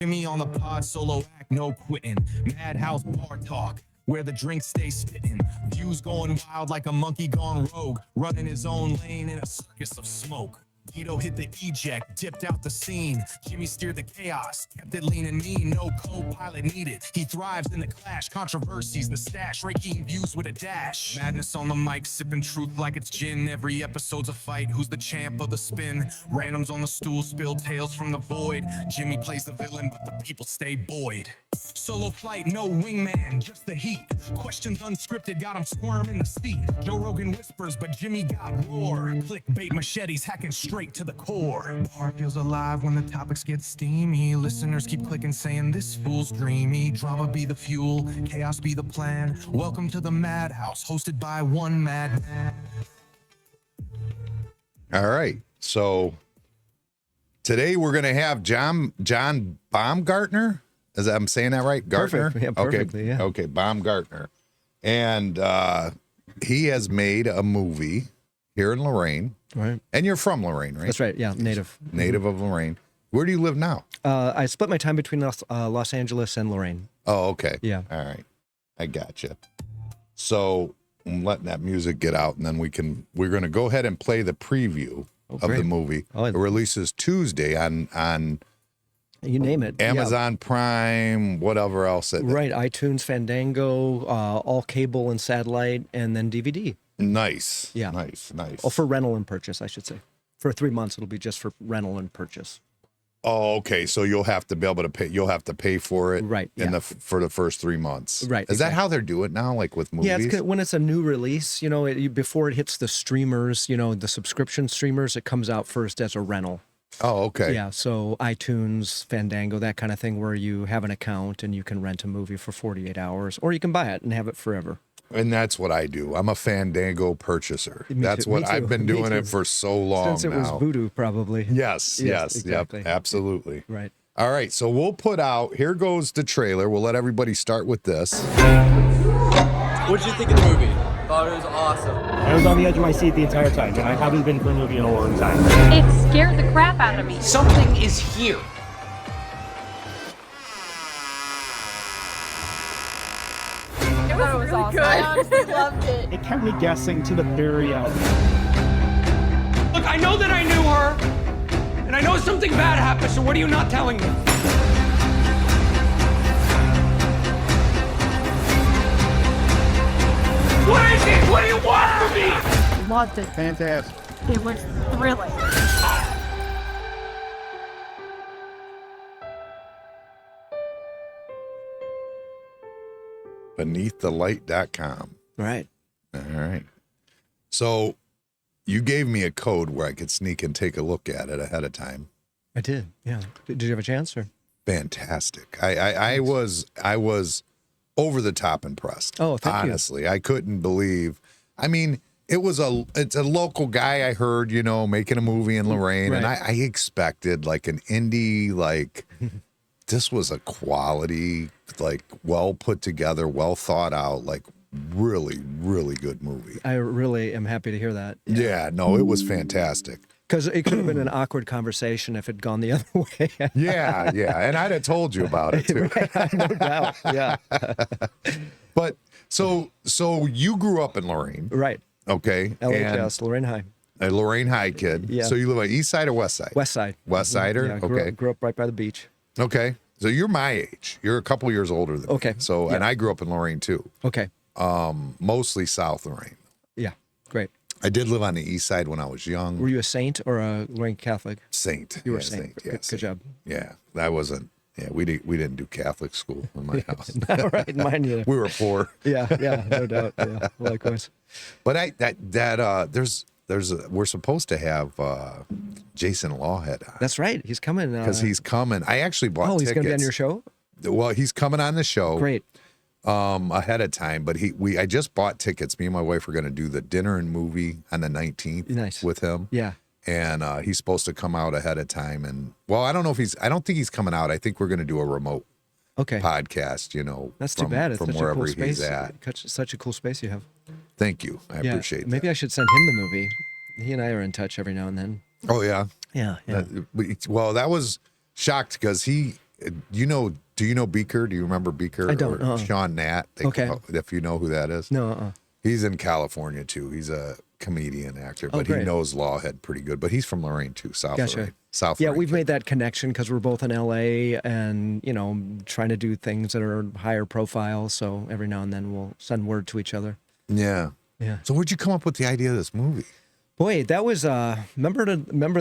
Jimmy on the pod, solo act, no quitting. MAHD House bar talk, where the drinks stay spitting. Views going wild like a monkey gone rogue, running his own lane in a circus of smoke. Guido hit the eject, dipped out the scene. Jimmy steered the chaos, kept it lean and mean. No co-pilot needed. He thrives in the clash. Controversies, the stash. Raking views with a dash. Madness on the mic, sipping truth like it's gin. Every episode's a fight. Who's the champ of the spin? Randoms on the stool, spill tales from the void. Jimmy plays the villain, but the people stay buoyed. Solo flight, no wingman, just the heat. Questions unscripted, got him squirming the seat. Joe Rogan whispers, but Jimmy got roar. Clickbait machetes hacking straight to the core. Bar feels alive when the topics get steamy. Listeners keep clicking saying this fool's dreamy. Drama be the fuel, chaos be the plan. Welcome to the MAHD House, hosted by one madman. All right, so today we're going to have John Baumgartner. I'm saying that right? Gartner? Perfect. Yeah, perfectly, okay. yeah. Okay, Baumgartner. And he has made a movie here in Lorain. Right. And you're from Lorain, right? That's right. Yeah, native. Native of Lorain. Where do you live now? I split my time between Los Angeles and Lorain. Oh, okay. Yeah. All right. I gotcha. So I'm letting that music get out, and then we're going to go ahead and play the preview of the great. movie. Oh, It releases Tuesday on You name it. Amazon Prime, whatever else. Yeah. Right. iTunes, Fandango, all cable and satellite, and then DVD. Nice. Yeah. Nice. Oh, for rental and purchase, I should say. For 3 months, it'll be just for rental and purchase. Oh, okay. So you'll have to be able to pay. You'll have to pay for it, Right, In yeah. for the first 3 months, Right, Is that exactly. how they do it now, like with movies? Yeah, it's when it's a new release, before it hits the streamers, the subscription streamers, it comes out first as a rental. Oh, okay. Yeah, so iTunes, Fandango, that kind of thing, where you have an account and you can rent a movie for 48 hours, or you can buy it and have it forever. And that's what I do. I'm a Fandango purchaser. That's Me what too. I've been Me doing too. it for so long Since it now. was Voodoo, probably. Yes, exactly. yep, absolutely. Right. All right, so we'll put out, here goes the trailer. We'll let everybody start with this. What did you think of the movie? Thought it was awesome. I was on the edge of my seat the entire time, and I haven't been for a movie in a long time. It scared the crap out of me. Something is here. It was really awesome. I honestly loved it. It kept me guessing to the very end. Look, I know that I knew her, and I know something bad happened, so what are you not telling me? What is it? What do you want from me? Loved it. Fantastic. It was thrilling. BeneathTheLight.com. Right. All right. So you gave me a code where I could sneak and take a look at it ahead of time. I did. Yeah. Did you have a chance, or? Fantastic. I was over the top impressed. Oh, thank you. honestly. I couldn't believe. I mean, it's a local guy I heard, making a movie in Lorain, and Right. I expected like an indie, like this was a quality, like well put together, well thought out, like really, really good movie. I really am happy to hear that. Yeah, no, it was fantastic. Because it could have been an awkward conversation if it had gone the other way. Yeah, and I'd have told you about it too. No doubt. Yeah. But so you grew up in Lorain, Right. okay? LHS, Lorain High. A Lorain High kid. Yeah. So you live on East Side or West Side? West Side. West Sider? Yeah, Okay. grew up right by the beach. Okay. So you're my age. You're a couple years older than Okay. me. So Yeah. and I grew up in Lorain too. Okay. Mostly South Lorain. Yeah. Great. I did live on the East Side when I was young. Were you a saint or a Lorain Catholic? Saint. You were Yeah, a saint. Yeah, Good saint. job. Yeah. That wasn't. Yeah, we didn't do Catholic school in my house. All right. Mine either. We were poor. Yeah. No doubt. Yeah. Likewise. But we're supposed to have Jason Lawhead on That's right. He's coming. because he's coming. I actually bought Oh, he's tickets. going to be on your show? Well, he's coming on the show. Great. Ahead of time, but I just bought tickets. Me and my wife are going to do the dinner and movie on the 19th Nice. with him. Yeah. And he's supposed to come out ahead of time. And well, I don't think he's coming out. I think we're going to do a remote Okay. podcast, That's from, too bad. It's from such a wherever cool he's space. at. Such a cool space you have. Thank you. I Yeah. appreciate Maybe that. I should send him the movie. He and I are in touch every now and then. Oh yeah. Yeah. Yeah. Well, that was shocked because he Do you know Beaker? Do you remember Beaker? I don't, Or Sean Nat. Okay. If you know who that is. No. He's in California too. He's a comedian actor, but he great. knows Lawhead pretty good. But he's from Lorain too, South Gotcha. Lorain. South Yeah, Lorain. we've made that connection because we're both in LA and, trying to do things that are higher profile. So every now and then we'll send word to each other. Yeah. Yeah. So where'd you come up with the idea of this movie? Boy, that was remember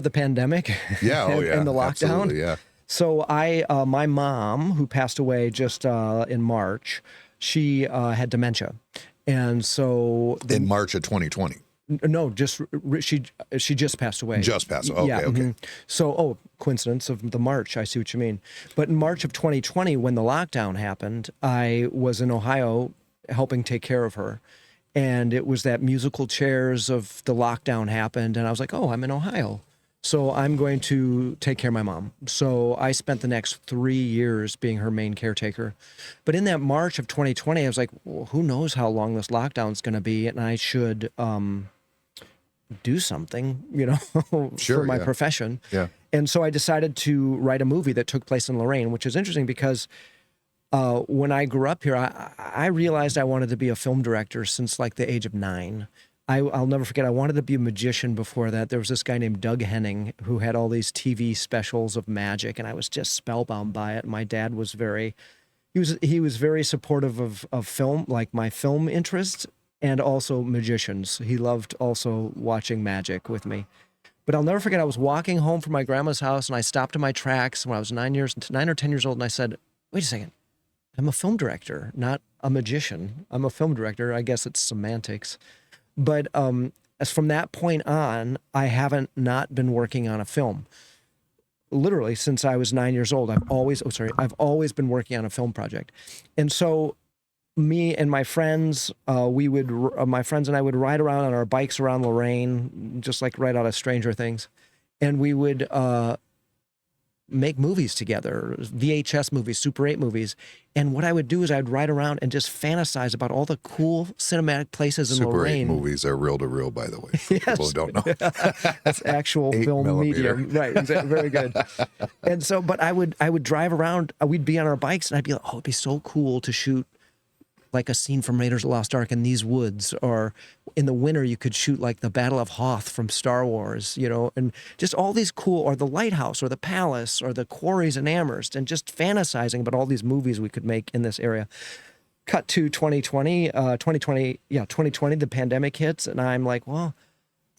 the pandemic? Yeah, oh yeah. and the lockdown. Absolutely, yeah. So my mom, who passed away just in March, she had dementia, and so In March of 2020. no, she just passed away. Just passed. Okay, Yeah, okay. So, coincidence of the March. I see what you mean. But in March of 2020, when the lockdown happened, I was in Ohio helping take care of her. And it was that musical chairs of the lockdown happened. And I was like, oh, I'm in Ohio. So I'm going to take care of my mom. So I spent the next 3 years being her main caretaker. But in that March of 2020, I was like, well, who knows how long this lockdown is going to be? And I should do something, Sure, for my yeah. profession. Yeah. And so I decided to write a movie that took place in Lorain, which is interesting because when I grew up here, I realized I wanted to be a film director since like the age of 9. I'll never forget, I wanted to be a magician before that. There was this guy named Doug Henning who had all these TV specials of magic, and I was just spellbound by it. My dad was he was very supportive of film, like my film interest, and also magicians. He loved also watching magic with me. But I'll never forget, I was walking home from my grandma's house, and I stopped in my tracks when I was 9 or 10 years old, and I said, wait a second. I'm a film director, not a magician. I'm a film director. I guess it's semantics. But as from that point on, I haven't not been working on a film. Literally since I was 9 years old, I've always been working on a film project. And so me and my friends, my friends and I would ride around on our bikes around Lorain, just like right out of Stranger Things. And we would make movies together, VHS movies, Super 8 movies. And what I would do is I'd ride around and just fantasize about all the cool cinematic places in Super 8 Lorain. movies are reel to reel, by the way. For people who don't know. That's actual 8 film millimeter. medium. Right. Very good. And so, but I would drive around, we'd be on our bikes and I'd be like, oh, it'd be so cool to shoot like a scene from Raiders of the Lost Ark in these woods, or in the winter you could shoot like the Battle of Hoth from Star Wars, and just all these cool, or the lighthouse or the palace or the quarries in Amherst, and just fantasizing about all these movies we could make in this area. Cut to 2020, the pandemic hits, and I'm like, well,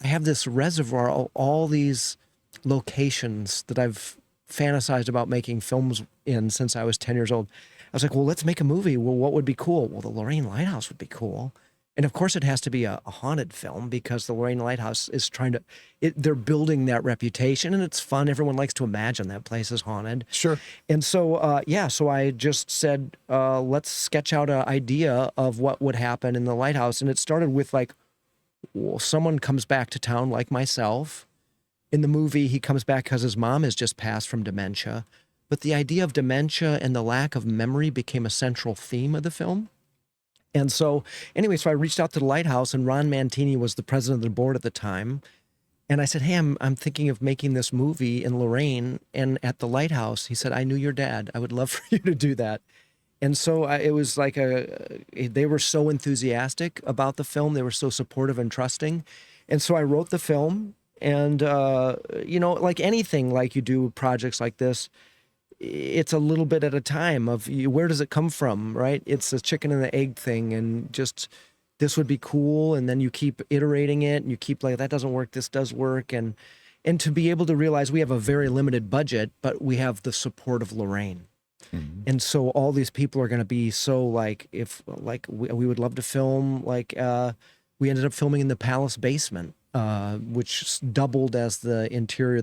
I have this reservoir of all these locations that I've fantasized about making films in since I was 10 years old. I was like, well, let's make a movie. Well, what would be cool? Well, the Lorain Lighthouse would be cool. And of course it has to be a haunted film because the Lorain Lighthouse is they're building that reputation, and it's fun. Everyone likes to imagine that place is haunted. Sure. And so, so I just said, let's sketch out an idea of what would happen in the lighthouse. And it started with like, well, someone comes back to town like myself. In the movie, he comes back because his mom has just passed from dementia. But the idea of dementia and the lack of memory became a central theme of the film. And so, anyway, so I reached out to the Lighthouse, and Ron Mantini was the president of the board at the time. And I said, hey, I'm thinking of making this movie in Lorain and at the Lighthouse. He said, I knew your dad. I would love for you to do that. And so it was like they were so enthusiastic about the film. They were so supportive and trusting. And so I wrote the film, and, like anything, like you do projects like this, it's a little bit at a time of where does it come from, right? It's a chicken and the egg thing, and just this would be cool, and then you keep iterating it, and you keep like, that doesn't work, this does work, and to be able to realize we have a very limited budget, but we have the support of Lorain. Mm-hmm. And so all these people are going to be so like, if like we would love to film, like we ended up filming in the palace basement. Which doubled as the interior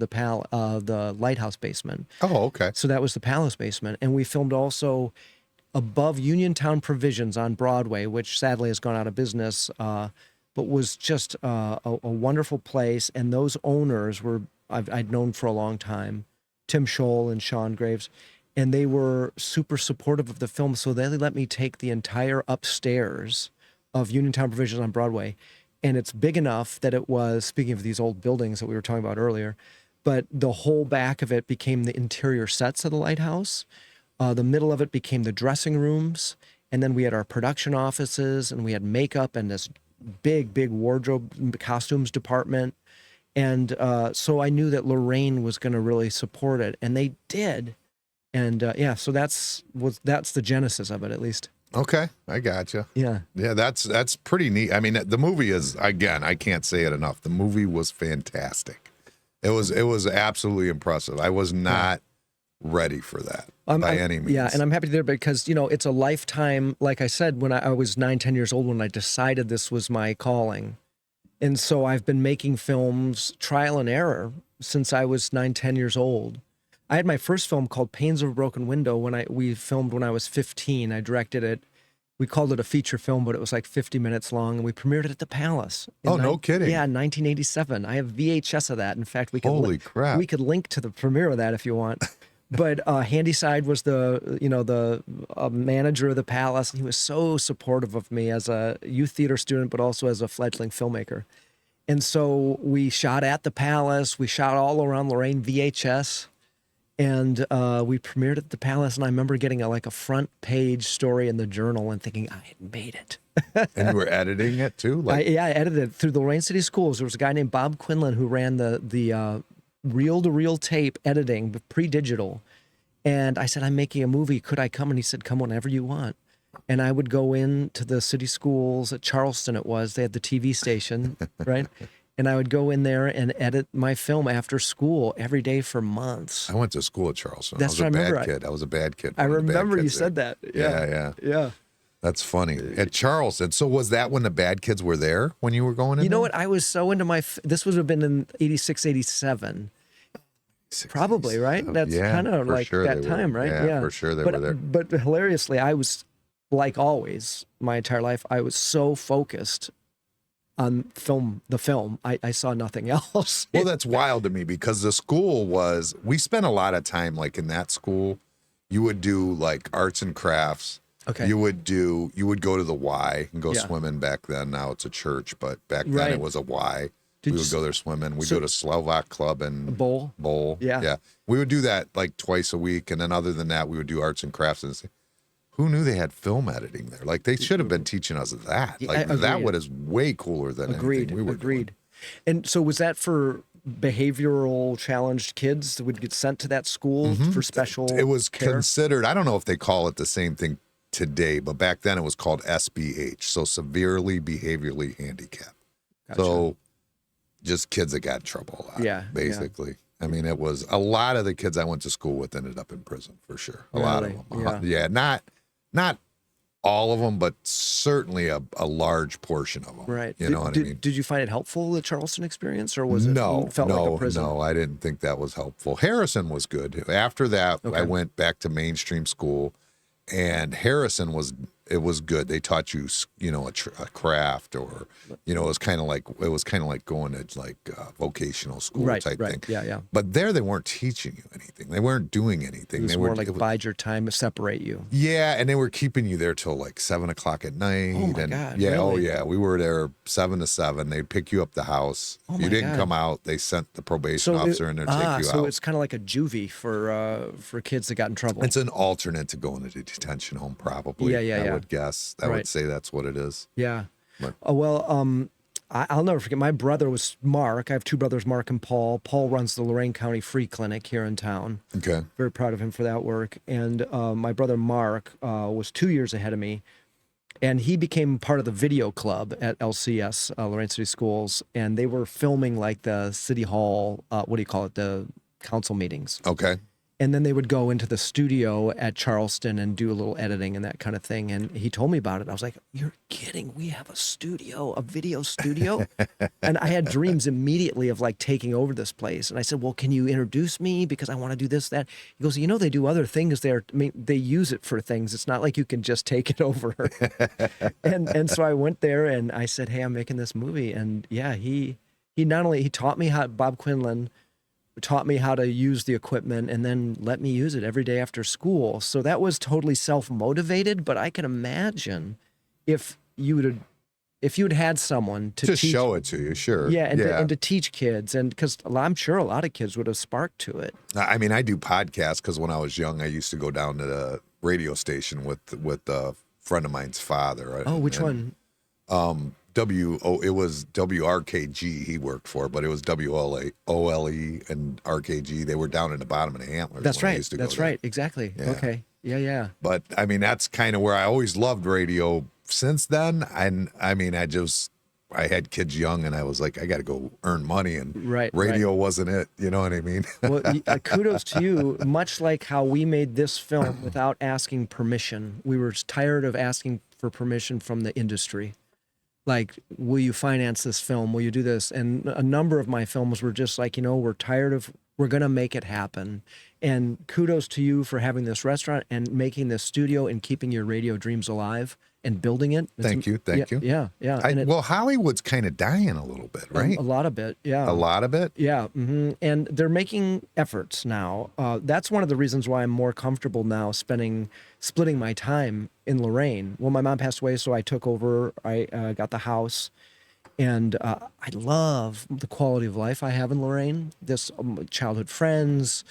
of the lighthouse basement. Oh, okay. So that was the palace basement. And we filmed also above Uniontown Provisions on Broadway, which sadly has gone out of business, but was just a wonderful place. And those owners I'd known for a long time, Tim Scholl and Sean Graves, and they were super supportive of the film. So they let me take the entire upstairs of Uniontown Provisions on Broadway. And it's big enough that it was, speaking of these old buildings that we were talking about earlier, but the whole back of it became the interior sets of the lighthouse, The middle of it became the dressing rooms. And then we had our production offices, and we had makeup and this big, big wardrobe costumes department. And so I knew that Lorraine was going to really support it, and they did. And yeah, so that's the genesis of it, at least. Okay, I gotcha. Yeah. Yeah, that's pretty neat. I mean, the movie is, again, I can't say it enough. The movie was fantastic. It was absolutely impressive. I was not ready for that by any means. Yeah, and I'm happy to hear because, it's a lifetime, like I said, when I was 9, 10 years old, when I decided this was my calling. And so I've been making films trial and error since I was 9, 10 years old. I had my first film called Panes of a Broken Window we filmed when I was 15. I directed it. We called it a feature film, but it was like 50 minutes long, and we premiered it at the Palace. No kidding. Yeah, in 1987. I have VHS of that. In fact, we could Holy crap. We could link to the premiere of that if you want. But Handyside was the manager of the Palace, and he was so supportive of me as a youth theater student, but also as a fledgling filmmaker. And so we shot at the Palace. We shot all around Lorraine VHS. And we premiered at the Palace, and I remember getting a front page story in the Journal and thinking I had made it. And you were editing it too? I edited it through the Lorraine City Schools. There was a guy named Bob Quinlan who ran the reel-to-reel tape editing, pre-digital. And I said, I'm making a movie. Could I come? And he said, come whenever you want. And I would go in to the city schools at Charleston. They had the TV station, right? And I would go in there and edit my film after school every day for months. I went to school at Charleston. That's I was what I a bad remember. kid. I was a bad kid. I remember you said that. Yeah. That's funny. At Charleston. So was that when the bad kids were there when you were going in? You know what? I was so into this would have been in 86, 87. Probably, right? That's kind of like sure that time, right? Yeah, for sure they were there. But hilariously, I was, like always, my entire life, I was so focused on the film. I saw nothing else. Well, that's wild to me because the school we spent a lot of time in that school. You would do arts and crafts. Okay. You would go to the Y and go swimming back then. Now it's a church, but back then it was a Y. We would go there swimming. We'd go to Slovak Club and Bowl. Yeah. We would do that twice a week. And then other than that, we would do arts and crafts. And who knew they had film editing there? They should have been teaching us that. That would is way cooler than anything we were doing. And so was that for behavioral challenged kids that would get sent to that school for special It was care? considered, I don't know if they call it the same thing today, but back then it was called SBH, so severely behaviorally handicapped. Gotcha. So just kids that got in trouble a lot, basically. I mean, it was a lot of the kids I went to school with ended up in prison for sure. A lot of them. Yeah, not all of them, but certainly a large portion of them. Right. You know what I mean? Did you find it helpful, the Charleston experience, or was it felt like a prison? No, I didn't think that was helpful. Harrison was good. After that, I went back to mainstream school, and Harrison was good. They taught you, a craft, or, it was kind of like going to vocational school type thing. Yeah. But there they weren't teaching you anything. They weren't doing anything. It was more bide your time to separate you. Yeah, and they were keeping you there till 7 o'clock at night. Oh my God! Yeah, really? oh yeah. We were there 7 to 7. They'd pick you up the house. Oh you my didn't God. come out. They sent the probation officer in there to take you out. So it's kind of like a juvie for kids that got in trouble. It's an alternate to going to detention home, probably. I would guess. I would say that's what it is. Yeah. But, I'll never forget. My brother was Mark. I have two brothers, Mark and Paul. Paul runs the Lorain County Free Clinic here in town. Okay. Very proud of him for that work. And my brother Mark was 2 years ahead of me. And he became part of the video club at LCS, Lorraine City Schools. And they were filming the city hall, the council meetings. Okay. And then they would go into the studio at Charleston and do a little editing and that kind of thing. And he told me about it. I was like, you're kidding. We have a studio, a video studio. And I had dreams immediately of taking over this place. And I said, well, can you introduce me? Because I want to do this, that. He goes, they do other things there. I mean, they use it for things. It's not like you can just take it over. and so I went there and I said, hey, I'm making this movie. And yeah, he taught me how, Bob Quinlan taught me how to use the equipment and then let me use it every day after school. So that was totally self-motivated, but I can imagine if you would have if you'd had someone to Just teach, show it to you, sure. yeah, and to teach kids, and because I'm sure a lot of kids would have sparked to it. I mean, I do podcasts because when I was young, I used to go down to the radio station with a friend of mine's father. Oh, which one? It was WRKG he worked for, but it was WOLE and RKG. They were down in the bottom of the Antlers. That's when I right. used to go That's there. right. Exactly. Yeah. Okay. Yeah. But I mean, that's kind of where I always loved radio since then. And I mean, I had kids young and I was like, I got to go earn money, and radio wasn't it. You know what I mean? Well, kudos to you. Much like how we made this film without asking permission. We were tired of asking for permission from the industry. Like, will you finance this film? Will you do this? And a number of my films were just like, we're tired of, we're going to make it happen. And kudos to you for having this restaurant and making this studio and keeping your radio dreams alive and building it. Thank you. Yeah. Well, Hollywood's kind of dying a little bit, right? A lot of it, yeah. A lot of it? Yeah. And they're making efforts now. That's one of the reasons why I'm more comfortable now splitting my time in Lorain. Well, my mom passed away, so I took over. I got the house. And I love the quality of life I have in Lorain. This childhood friends.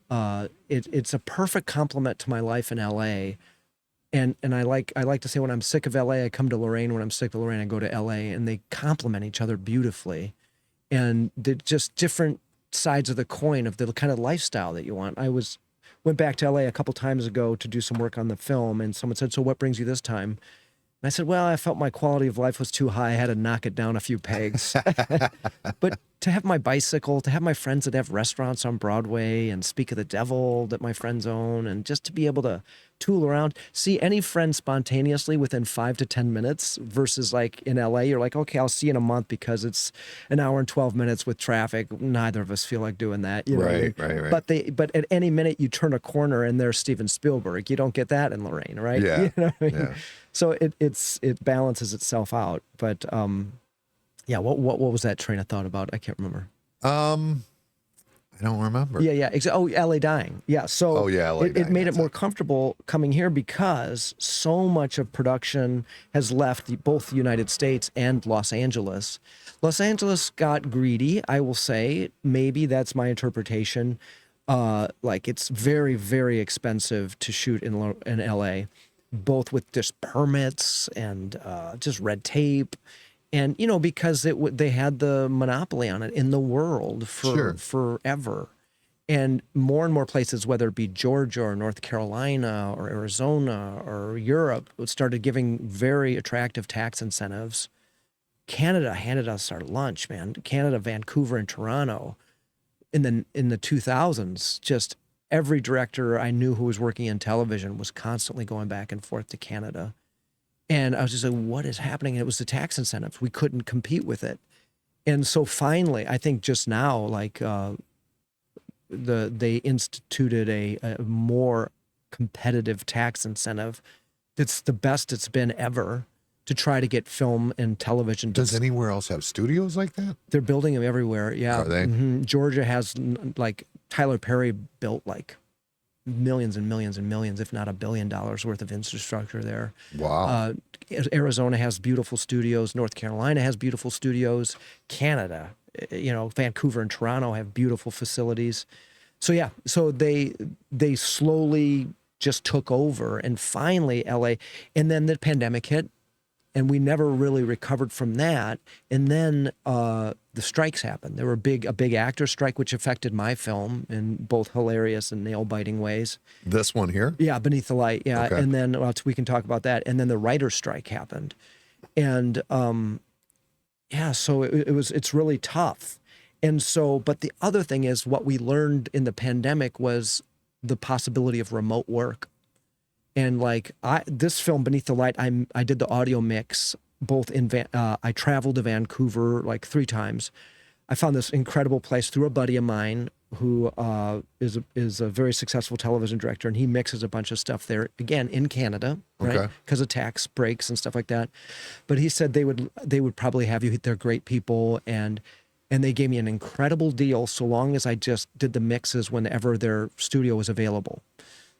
It's a perfect complement to my life in LA. And I like to say when I'm sick of LA, I come to Lorain. When I'm sick of Lorain, I go to LA, and they complement each other beautifully. And they're just different sides of the coin of the kind of lifestyle that you want. Went back to LA a couple times ago to do some work on the film, and someone said, "So what brings you this time?" And I said, well, I felt my quality of life was too high. I had to knock it down a few pegs. But to have my bicycle, to have my friends that have restaurants on Broadway and Speak of the Devil that my friends own, and just to be able to tool around, see any friend spontaneously within 5 to 10 minutes versus like in LA, you're like, okay, I'll see you in a month because it's an hour and 12 minutes with traffic. Neither of us feel like doing that. You know right. But at any minute you turn a corner and there's Steven Spielberg. You don't get that in Lorain, right? Yeah. You know what I mean? Yeah. So it balances itself out. But yeah, what was that train of thought about? I can't remember. I don't remember. Yeah. Oh, LA Dying. Yeah. So LA it Dying, made it that's more it. comfortable coming here because so much of production has left both the United States and Los Angeles. Los Angeles got greedy, I will say. Maybe that's my interpretation. Like it's very, very expensive to shoot in LA, both with just permits and just red tape. And, because they had the monopoly on it in the world for forever. And more places, whether it be Georgia or North Carolina or Arizona or Europe, started giving very attractive tax incentives. Canada handed us our lunch, man. Canada, Vancouver, and Toronto in the 2000s, just every director I knew who was working in television was constantly going back and forth to Canada. And I was just like, what is happening? And it was the tax incentives. We couldn't compete with it. And so finally, I think just now, like they instituted a more competitive tax incentive. It's the best it's been ever to try to get film and television. Does anywhere else have studios like that? They're building them everywhere. Yeah. Are they? Georgia has, like, Tyler Perry built like millions and millions and millions, if not $1 billion worth of infrastructure there. Wow. Arizona has beautiful studios. North Carolina has beautiful studios. Canada, Vancouver and Toronto have beautiful facilities. So yeah, so they slowly just took over, and finally LA, and then the pandemic hit, and we never really recovered from that. And then the strikes happened. There were a big actor strike, which affected my film in both hilarious and nail-biting ways. This one here? Yeah, Beneath the Light. Yeah, Okay. and then we can talk about that. And then the writer's strike happened, and so it's really tough. And so, but the other thing is, what we learned in the pandemic was the possibility of remote work. And like this film, Beneath the Light, I did the audio mix both in I traveled to Vancouver like 3 times. I found this incredible place through a buddy of mine who is a very successful television director, and he mixes a bunch of stuff there, again in Canada, right? Okay. Because of tax breaks and stuff like that. But he said they would probably have you. They're great people, and they gave me an incredible deal so long as I just did the mixes whenever their studio was available.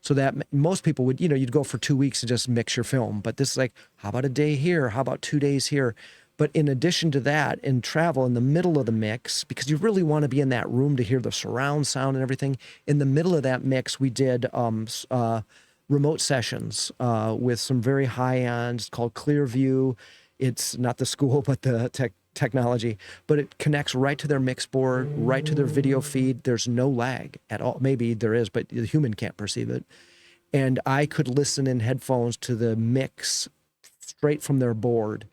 So that most people would, you'd go for 2 weeks and just mix your film. But this is like, how about a day here? How about 2 days here? But in addition to that, and travel in the middle of the mix, because you really want to be in that room to hear the surround sound and everything. In the middle of that mix, we did remote sessions with some very high end. It's called Clearview. It's not the school, but the technology. But it connects right to their mix board, right to their video feed. There's no lag at all. Maybe there is, but the human can't perceive it. And I could listen in headphones to the mix straight from their board.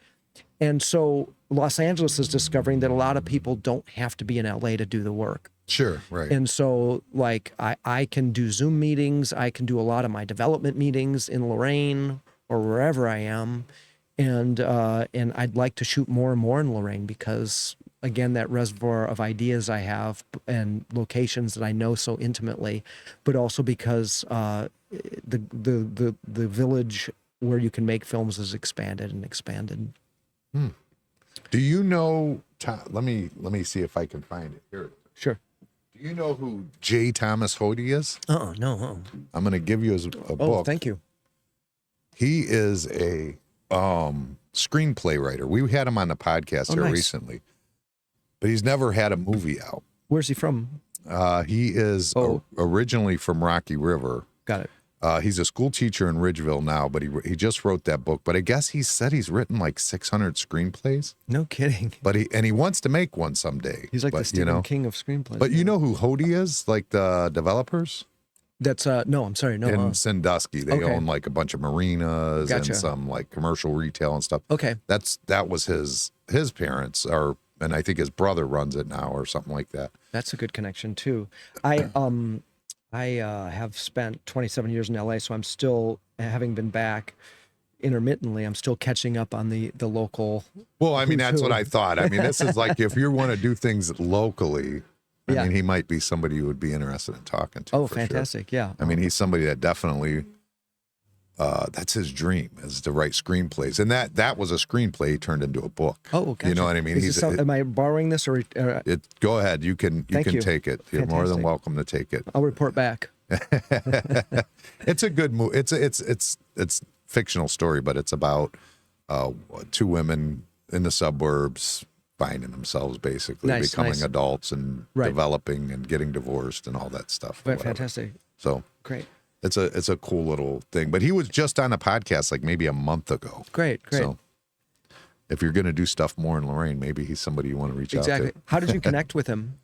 And so Los Angeles is discovering that a lot of people don't have to be in LA to do the work. Sure, right. And so like I can do Zoom meetings. I can do a lot of my development meetings in Lorain or wherever I am. And I'd like to shoot more and more in Lorain because, again, that reservoir of ideas I have and locations that I know so intimately, but also because the village where you can make films is expanded and expanded. Do you know? Let me see if I can find it here. Sure. Do you know who J. Thomas Hodey is? No. I'm going to give you a book. Oh, thank you. He is a screenplay writer. We had him on the podcast here nice. Recently, but he's never had a movie out. Where's he from? He is originally from Rocky River. Got it. He's a school teacher in Ridgeville now, but he just wrote that book. But I guess he said he's written like 600 screenplays. No kidding. But he wants to make one someday. He's like the Stephen King of screenplays. But you know who Hodey is? Like the developers? That's no, I'm sorry, no. In Sandusky, they own like a bunch of marinas and some like commercial retail and stuff. Okay. That was his parents, and I think his brother runs it now or something like that. That's a good connection too. I have spent 27 years in LA, so I'm still, having been back intermittently, I'm still catching up on the local. Well, I mean, that's what I thought. I mean, this is like if you want to do things locally, I mean, he might be somebody you would be interested in talking to. Oh, for fantastic. Sure. Yeah. I mean, he's somebody that definitely, that's his dream, is to write screenplays. And that was a screenplay he turned into a book. Oh, gotcha. You know what I mean? Am I borrowing this or? Go ahead. You can take it. You're more than welcome to take it. I'll report back. It's a good movie. It's fictional story, but it's about two women in the suburbs finding themselves, basically becoming adults and developing and getting divorced and all that stuff. Fantastic. So great. It's a cool little thing. But he was just on a podcast like maybe a month ago. Great. So if you're going to do stuff more in Lorain, maybe he's somebody you want to reach out to. How did you connect with him?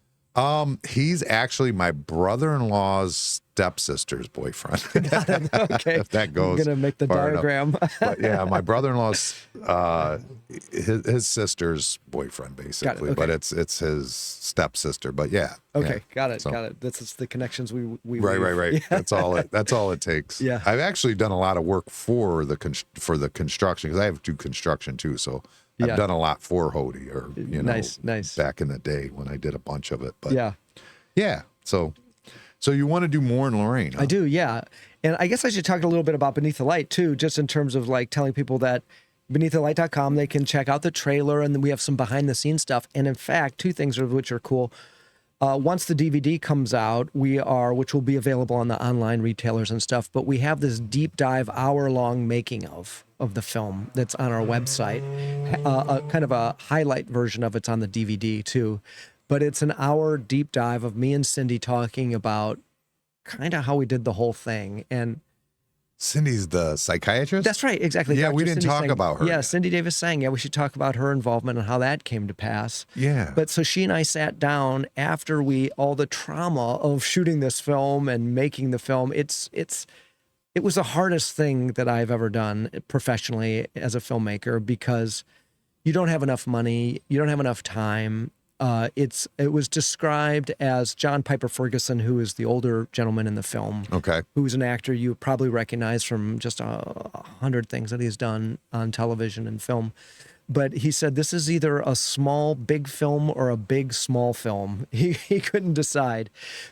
He's actually my brother's-in-law's stepsister's boyfriend. Okay. If that goes. I'm going to make the diagram. But yeah, my brother-in-law's his sister's boyfriend, basically. But it's his stepsister. But yeah. Okay, got it. This is the connections we Right. Yeah. That's all it takes. Yeah. I've actually done a lot of work for the construction, because I have to do construction too. So I've done a lot for Hodey, or nice. back in the day when I did a bunch of it. But yeah. So you want to do more in Lorain? Huh? I do, yeah. And I guess I should talk a little bit about Beneath the Light too, just in terms of like telling people that beneaththelight.com, they can check out the trailer, and then we have some behind the scenes stuff. And in fact, two things which are cool. Once the DVD comes out, which will be available on the online retailers and stuff, but we have this deep dive hour-long making of the film that's on our website. Kind of a highlight version of it's on the DVD too. But it's an hour deep dive of me and Cindy talking about kind of how we did the whole thing. And Cindy's the psychiatrist? That's right, exactly. Yeah, Dr. we didn't Cindy talk about her. Yeah, Cindy Davis sang. Yeah, we should talk about her involvement and how that came to pass. Yeah. But so she and I sat down after all the trauma of shooting this film and making the film. It was the hardest thing that I've ever done professionally as a filmmaker, because you don't have enough money, you don't have enough time. It was described as John Piper Ferguson, who is the older gentleman in the film. Okay. Who's an actor you probably recognize from just 100 things that he's done on television and film. But he said this is either a small, big film or a big, small film. He couldn't decide,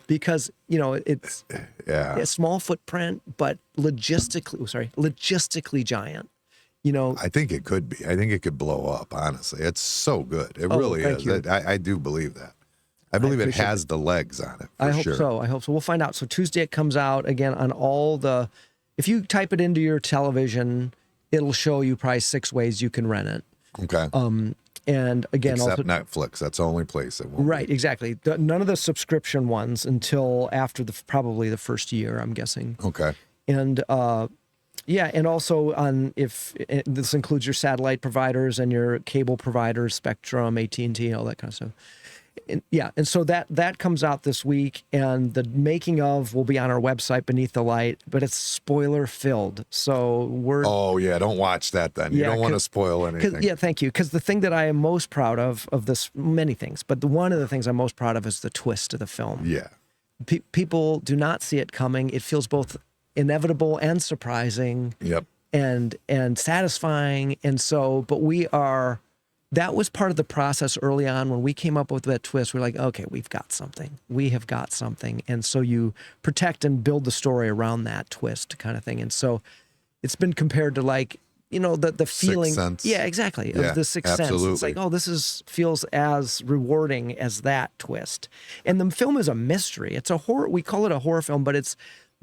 because, it's a small footprint, but logistically giant. I think it could be. I think it could blow up, honestly. It's so good. It really is. I do believe that. I believe it appreciate has the legs on it. I for hope sure. so. I hope so. We'll find out. So Tuesday it comes out again on all the. If you type it into your television, it'll show you probably 6 ways you can rent it. Okay. And again, Except also Netflix. That's the only place it won't. right, exactly. None of the subscription ones until after probably the first year, I'm guessing. Okay. And yeah, and also on this includes your satellite providers and your cable providers, Spectrum, AT&T, all that kind of stuff. And, yeah, and so that comes out this week, and the making of will be on our website, Beneath the Light, but it's spoiler filled. So we're Oh yeah, don't watch that then. You Yeah, don't want to spoil anything. yeah, thank you. Because the thing that I am most proud of this, many things, but one of the things I'm most proud of is the twist of the film. Yeah. People do not see it coming. It feels both inevitable and surprising. Yep. and satisfying. And so, but that was part of the process early on when we came up with that twist. We're like, okay, we've got something. We have got something. And so you protect and build the story around that twist kind of thing. And so it's been compared to like, the feeling. Sense. Yeah, exactly. Yeah, Of the Sixth Sense. absolutely. It's like, oh, feels as rewarding as that twist. And the film is a mystery. It's a horror. We call it a horror film, but it's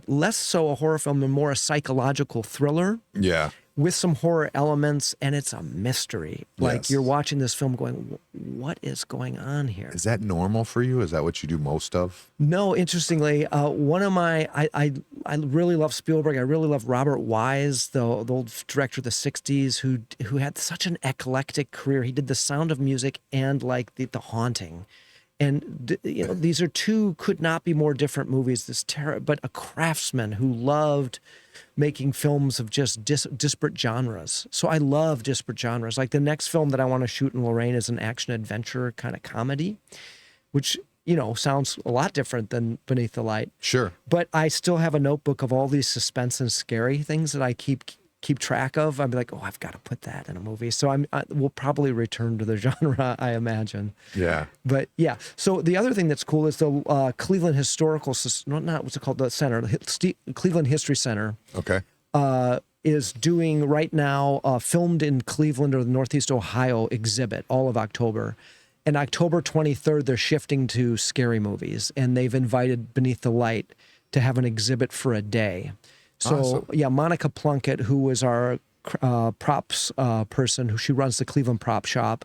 less so a horror film and more a psychological thriller Yeah. with some horror elements, and it's a mystery. Like Yes. you're watching this film going, what is going on here? Is that normal for you? Is that what you do most of? No, interestingly, one of my, I really love Spielberg. I really love Robert Wise, the old director of the 60s who had such an eclectic career. He did The Sound of Music and like The Haunting. And these are two could not be more different movies. But a craftsman who loved making films of just disparate genres. So I love disparate genres. Like the next film that I want to shoot in Lorraine is an action adventure kind of comedy, which sounds a lot different than Beneath the Light. Sure. But I still have a notebook of all these suspense and scary things that I keep track of. I'd be like, oh, I've got to put that in a movie. So we'll probably return to the genre, I imagine. Yeah. But yeah. So the other thing that's cool is the Cleveland Historical, what's it called? The center, Cleveland History Center. Okay. Is doing right now filmed in Cleveland or the Northeast Ohio exhibit all of October. And October 23rd, they're shifting to scary movies, and they've invited Beneath the Light to have an exhibit for a day. So Awesome. yeah, Monica Plunkett, who was our props person, she runs the Cleveland Prop Shop.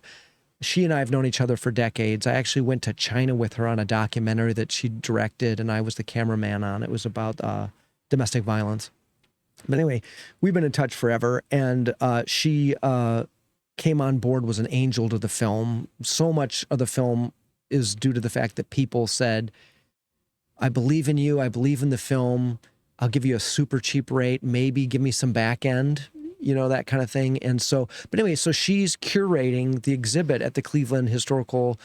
She and I have known each other for decades. I actually went to China with her on a documentary that she directed, and I was the cameraman on. It was about domestic violence. But anyway, we've been in touch forever, and she came on board, was an angel to the film. So much of the film is due to the fact that people said, I believe in you, I believe in the film, I'll give you a super cheap rate, maybe give me some back end, that kind of thing. And so, but anyway, so she's curating the exhibit at the Cleveland Historical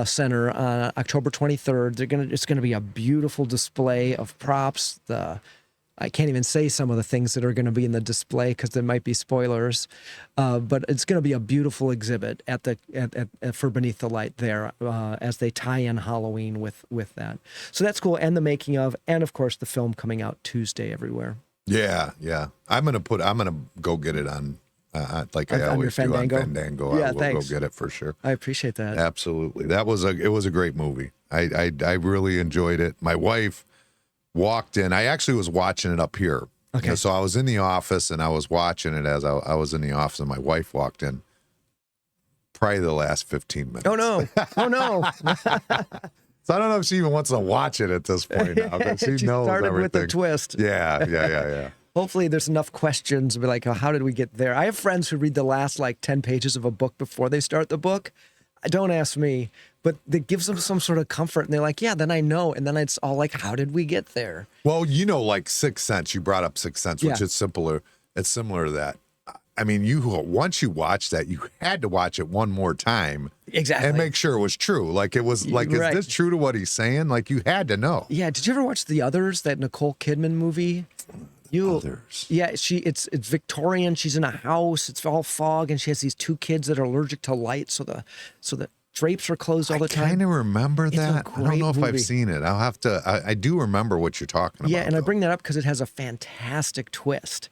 Center on October 23rd. It's gonna be a beautiful display of props. I can't even say some of the things that are going to be in the display because there might be spoilers, but it's going to be a beautiful exhibit for Beneath the Light there as they tie in Halloween with that. So that's cool, and the making of, and of course the film coming out Tuesday everywhere. Yeah. Yeah. I'm gonna go get it on like I always do on Fandango. Yeah, I will thanks. go get it for sure. I appreciate that. Absolutely. It was a great movie. I really enjoyed it. My wife walked in. I actually was watching it up here. Okay. So I was in the office and I was watching it as I was in the office, and my wife walked in. Probably the last 15 minutes. Oh no! Oh no! So I don't know if she even wants to watch it at this point now, but she knows started everything. with the twist. Yeah. Hopefully there's enough questions to be like, oh, how did we get there? I have friends who read the last 10 pages of a book before they start the book. Don't ask me, but that gives them some sort of comfort. And they're like, yeah, then I know. And then it's all like, how did we get there? Well, like Sixth Sense, you brought up Sixth Sense, which Yeah. is simpler. It's similar to that. I mean, once you watch that, you had to watch it one more time. Exactly. And make sure it was true. Like it was like, is Right. this true to what he's saying? Like you had to know. Yeah. Did you ever watch The Others, that Nicole Kidman movie? Others. Yeah, it's Victorian. She's in a house. It's all fog, and she has these 2 kids that are allergic to light. So the drapes are closed all the I time. kind of remember It's a that. I don't know if great I've movie. seen it. I'll have to. I do remember what you're talking about. Yeah, and I though. bring that up because it has a fantastic twist.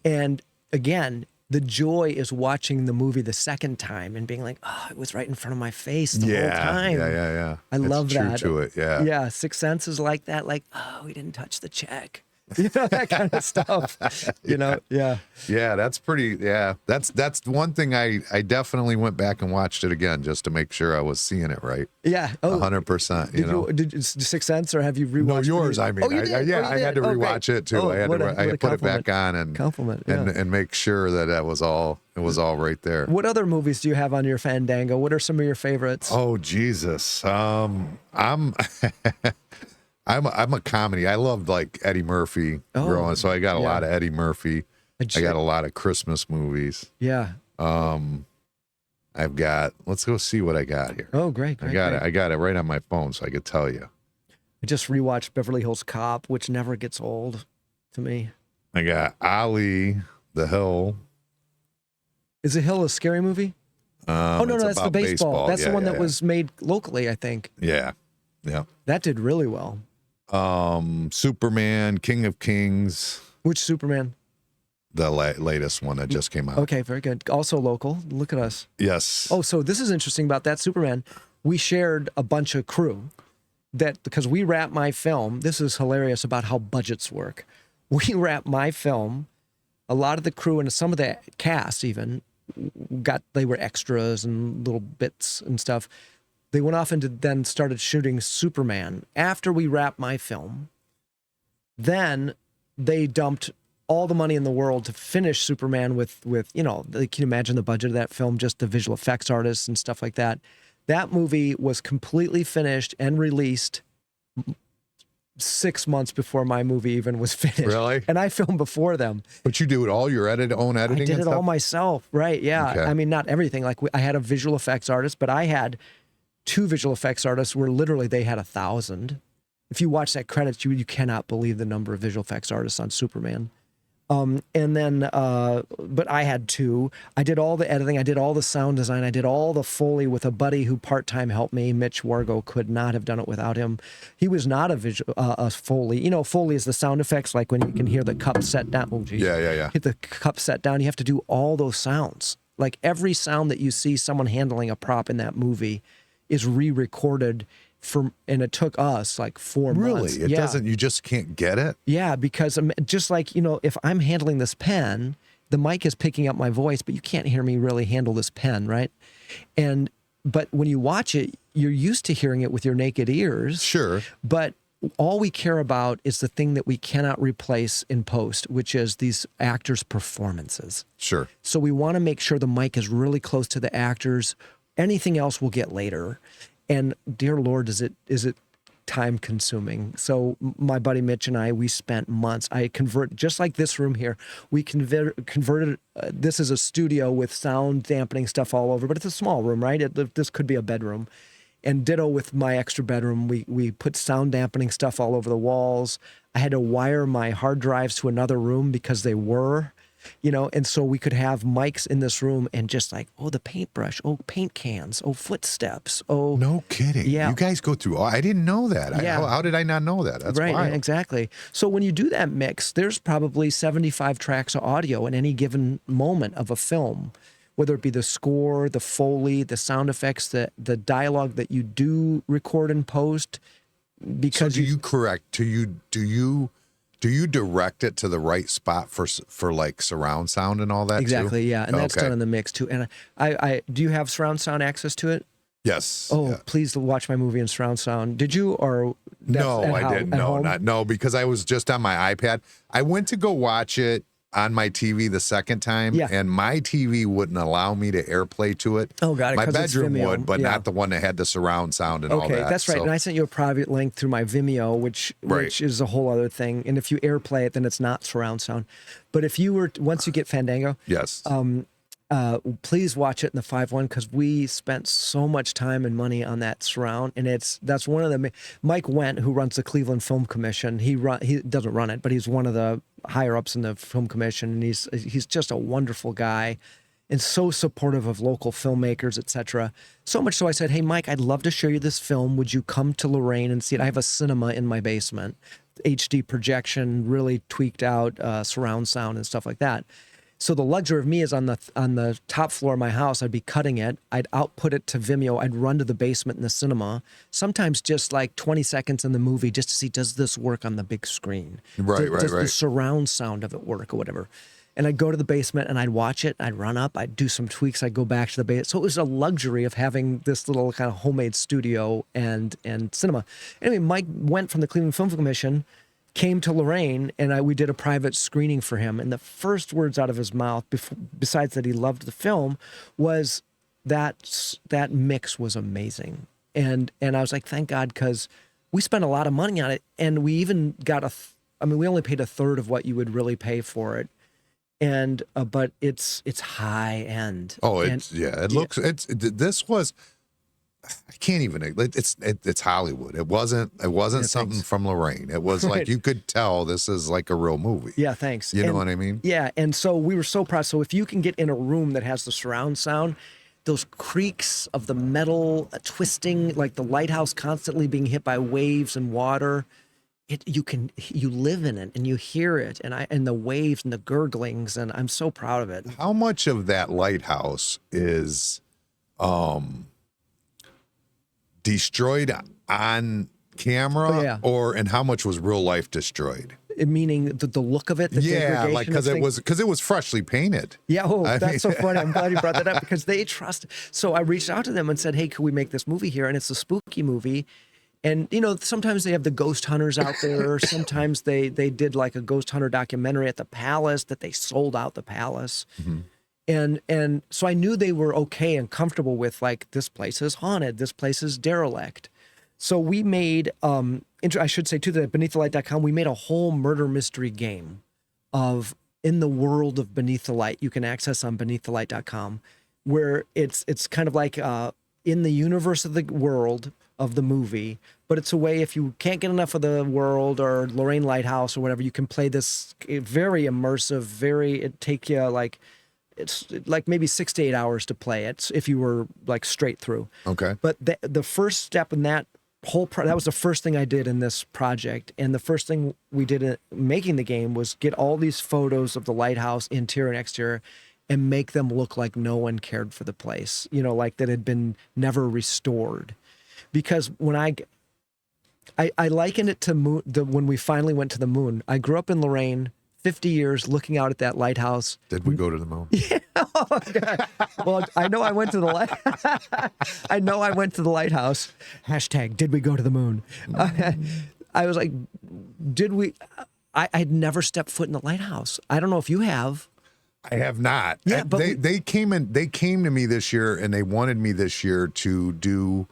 And again, the joy is watching the movie the second time and being like, oh, it was right in front of my face the whole time. Yeah. I love true that. to it. Yeah. Yeah. Sixth Sense is like that. Like, oh, we didn't touch the check. You know, that kind of stuff. You know, yeah. Yeah, that's pretty. Yeah, that's one thing. I definitely went back and watched it again just to make sure I was seeing it right. Yeah. Oh, 100%. You know, did Sixth Sense, or have you rewatched? no, yours. it? I mean, you did? I had to rewatch it too. Oh, I had to put it back on and and make sure that was all. It was all right there. What other movies do you have on your Fandango? What are some of your favorites? Oh Jesus, I'm a comedy. I loved like Eddie Murphy growing, so I got a lot of Eddie Murphy. I got a lot of Christmas movies. Yeah. I've got. Let's go see what I got here. Oh, great. I got it right on my phone, so I could tell you. I just rewatched Beverly Hills Cop, which never gets old to me. I got Ali, The Hill. Is The Hill a scary movie? No, that's the baseball. That's the one that was made locally, I think. Yeah. That did really well. Superman, King of Kings. Which Superman? The latest one that just came out. Okay, very good. Also local. Look at us. Yes. Oh, so this is interesting about that Superman. We shared a bunch of crew because we wrap my film. This is hilarious about how budgets work. We wrap my film. A lot of the crew and some of the cast even they were extras and little bits and stuff. They went off and then started shooting Superman after we wrapped my film. Then they dumped all the money in the world to finish Superman with you know, can you imagine the budget of that film, just the visual effects artists and stuff like that. That movie was completely finished and released 6 months before my movie even was finished. Really? And I filmed before them. But you do it all your own editing? I did and it stuff? all myself. Right. Yeah. Okay. I mean, not everything. Like I had a visual effects artist, but I had 2 visual effects artists where literally they had 1,000. If you watch that credits, you cannot believe the number of visual effects artists on Superman. And then, but I had 2. I did all the editing. I did all the sound design. I did all the Foley with a buddy who part-time helped me. Mitch Wargo could not have done it without him. He was not a Foley. You know, Foley is the sound effects, like when you can hear the cup set down. Oh, geez. Yeah. Hit the cup set down. You have to do all those sounds. Like every sound that you see someone handling a prop in that movie is re-recorded and it took us like 4 months. Really? It doesn't, you just can't get it? Yeah, because just like, you know, if I'm handling this pen, the mic is picking up my voice, but you can't hear me really handle this pen, right? But when you watch it, you're used to hearing it with your naked ears. Sure. But all we care about is the thing that we cannot replace in post, which is these actors' performances. Sure. So we want to make sure the mic is really close to the actors. Anything else we'll get later. And dear Lord, is it time consuming? So my buddy Mitch and I, we spent months. Just like this room here, we converted. This is a studio with sound dampening stuff all over, but it's a small room, right? This could be a bedroom. And ditto with my extra bedroom, we put sound dampening stuff all over the walls. I had to wire my hard drives to another room because they were. You know, and so we could have mics in this room and just like, oh, the paintbrush, oh, paint cans, oh, footsteps, oh. No kidding. Yeah. You guys go through, I didn't know that. Yeah. How did I not know that? That's right, wild. exactly. So when you do that mix, there's probably 75 tracks of audio in any given moment of a film, whether it be the score, the Foley, the sound effects, the dialogue that you do record and post. Because so do you direct it to the right spot for like surround sound and all that? Exactly, too? yeah, and that's done in the mix too. And I do you have surround sound access to it? Yes. Oh, yeah. Please watch my movie in surround sound. Did you or no? I didn't. No, because I was just on my iPad. I went to go watch it on my TV the second time, and my TV wouldn't allow me to AirPlay to it. Oh, got it. My bedroom would, but not the one that had the surround sound and all that. Okay, that's right. So, and I sent you a private link through my Vimeo, which is a whole other thing. And if you AirPlay it, then it's not surround sound. But if you were once you get Fandango, yes, please watch it in the 5.1 because we spent so much time and money on that surround, and that's one of the Mike Wendt, who runs the Cleveland Film Commission. He doesn't run it, but he's one of the higher ups in the film commission, and he's just a wonderful guy and so supportive of local filmmakers, etc. So much so I said, hey Mike, I'd love to show you this film. Would you come to Lorain and see it? I have a cinema in my basement, HD projection, really tweaked out surround sound and stuff like that. So the luxury of me is on the top floor of my house. I'd be cutting it. I'd output it to Vimeo. I'd run to the basement in the cinema. Sometimes just like 20 seconds in the movie just to see, does this work on the big screen? Does the surround sound of it work or whatever? And I'd go to the basement and I'd watch it. I'd run up. I'd do some tweaks. I'd go back to the basement. So it was a luxury of having this little kind of homemade studio and cinema. Anyway, Mike went from the Cleveland Film Commission, came to Lorraine, and we did a private screening for him. And the first words out of his mouth, besides that he loved the film, was that mix was amazing. And I was like, thank God, because we spent a lot of money on it, and we even got we only paid a third of what you would really pay for it. And but it's high end. Oh, this was. I can't even. It's Hollywood. It wasn't something from Lorraine. It was like you could tell this is like a real movie. Yeah, thanks. You know what I mean? Yeah, and so we were so proud. So if you can get in a room that has the surround sound, those creaks of the metal twisting, like the lighthouse constantly being hit by waves and water, you live in it and you hear it, and the waves and the gurglings, and I'm so proud of it. How much of that lighthouse is destroyed on camera, and how much was real life destroyed? Meaning the look of it, like because it was freshly painted. Yeah, that's so funny. I'm glad you brought that up because they trust. So I reached out to them and said, "Hey, could we make this movie here?" And it's a spooky movie, and sometimes they have the ghost hunters out there. Sometimes they did like a ghost hunter documentary at the Palace that they sold out the Palace. Mm-hmm. And so I knew they were okay and comfortable with, like, this place is haunted, this place is derelict. So we made, I should say too, that Beneath the Light.com, we made a whole murder mystery game of in the world of Beneath the Light. You can access on BeneathTheLight.com, where it's kind of like in the universe of the world of the movie, but it's a way, if you can't get enough of the world or Lorraine Lighthouse or whatever, you can play this very immersive, it take you like, it's like maybe 6 to 8 hours to play it if you were like straight through. Okay. But the first step in that whole that was the first thing I did in this project. And the first thing we did in making the game was get all these photos of the lighthouse, interior and exterior, and make them look like no one cared for the place, like that had been never restored. Because when I liken it to when we finally went to the moon. I grew up in Lorraine, 50 years looking out at that lighthouse. Did we go to the moon? Yeah. Oh, God. Well, I know I went to the I went to the lighthouse. # did we go to the moon? I was like, did we? I'd never stepped foot in the lighthouse. I don't know if you have. I have not. Yeah, but they came to me this year, and they wanted me this year to do